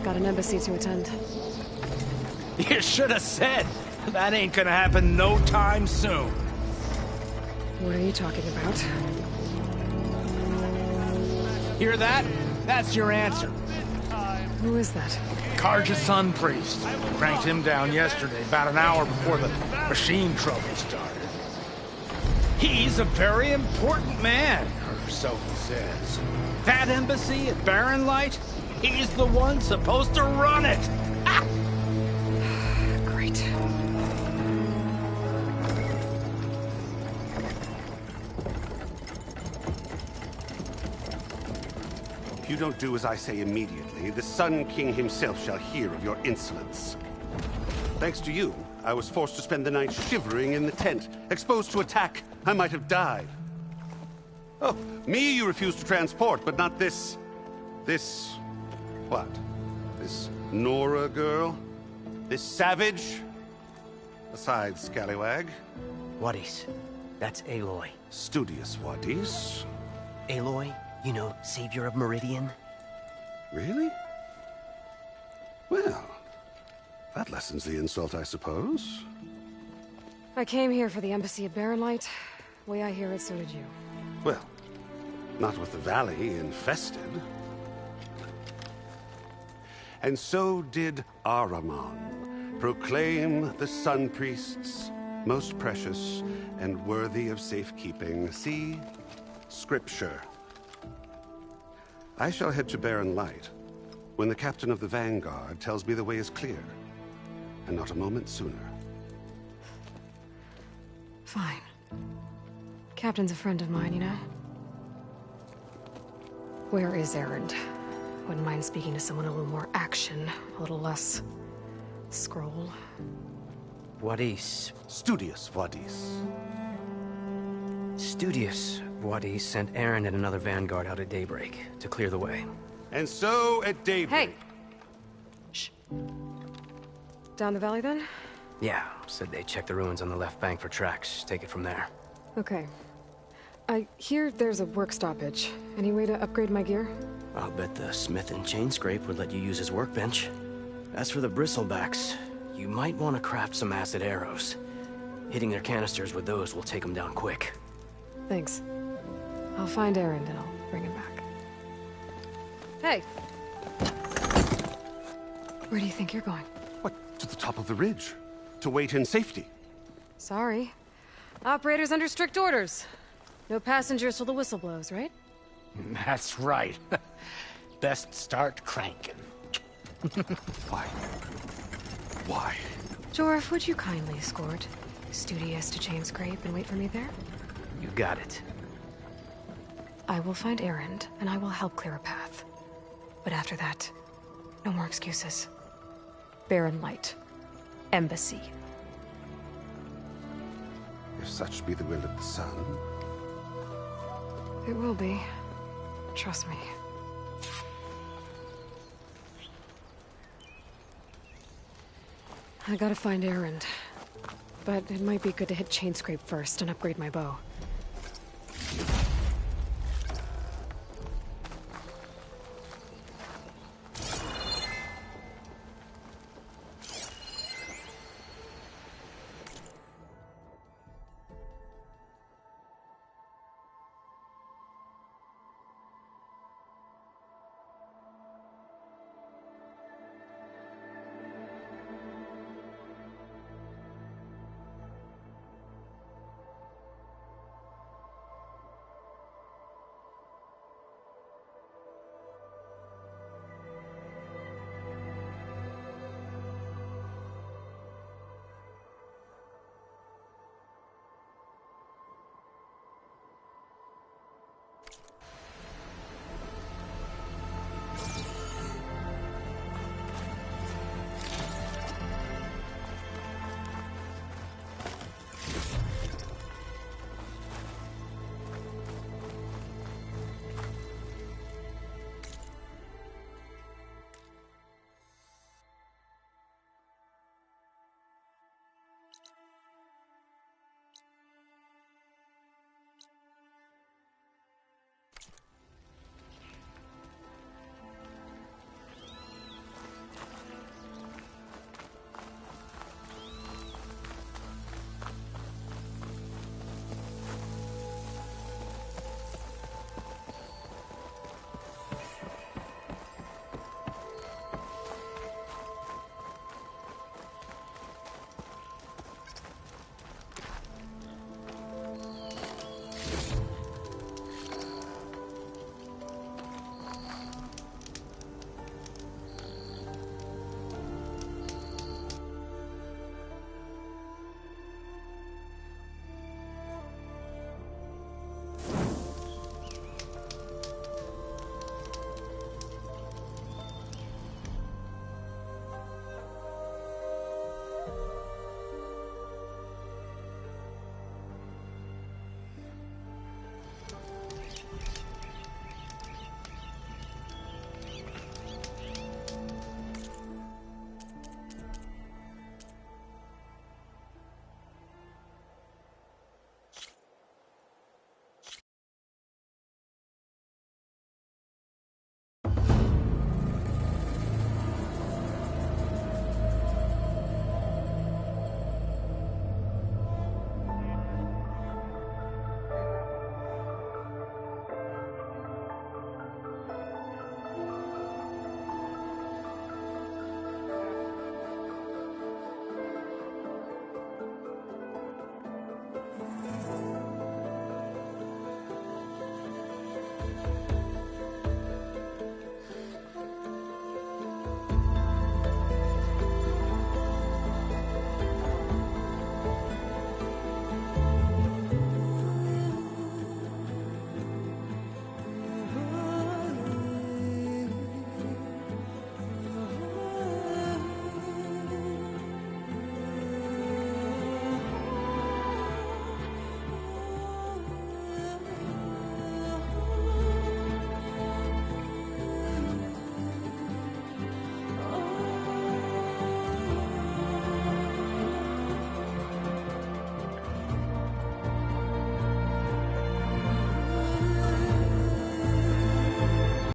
Got an embassy to attend. You should have said. That ain't gonna happen no time soon. What are you talking about? Hear that? That's your answer. Who is that? Karja Sun Priest. Cranked him down yesterday, about an hour before the machine trouble started. He's a very important man, or so he says. That embassy at Barren Light, he's the one supposed to run it. Ah! Great. If you don't do as I say immediately, the Sun King himself shall hear of your insolence. Thanks to you, I was forced to spend the night shivering in the tent. Exposed to attack, I might have died. Oh, me you refuse to transport, but not this... what? This Nora girl? This savage? Besides, scallywag. Wadis. That's Aloy. Studious Wadis. Aloy, you know, savior of Meridian. Really? Well, that lessens the insult, I suppose. I came here for the embassy at Barren Light. Way I hear it, so did you. Well, not with the valley infested. And so did Ahriman, proclaim the Sun Priests most precious and worthy of safekeeping. See? Scripture. I shall head to Barren Light when the captain of the Vanguard tells me the way is clear, and not a moment sooner. Fine. Captain's a friend of mine, you know? Where is Erend? Wouldn't mind speaking to someone a little more action, a little less... scroll. Wadis. Studious Wadis. Studious Wadis sent Aaron and another Vanguard out at daybreak to clear the way. And so at daybreak... Hey! Shh. Down the valley, then? Yeah, said they checked the ruins on the left bank for tracks. Take it from there. Okay. I hear there's a work stoppage. Any way to upgrade my gear? I'll bet the smith in Chainscrape would let you use his workbench. As for the bristlebacks, you might want to craft some acid arrows. Hitting their canisters with those will take them down quick. Thanks. I'll find Erend and I'll bring him back. Hey! Where do you think you're going? What? To the top of the ridge. To wait in safety. Sorry. Operator's under strict orders. No passengers till the whistle blows, right? That's right. Best start cranking. Why? Why? Jorf, would you kindly escort Studious to Chainscrape and wait for me there? You got it. I will find Erend, and I will help clear a path. But after that, no more excuses. Barren Light. Embassy. If such be the will of the sun. It will be. Trust me. I gotta find Erend. But it might be good to hit Chainscrape first and upgrade my bow.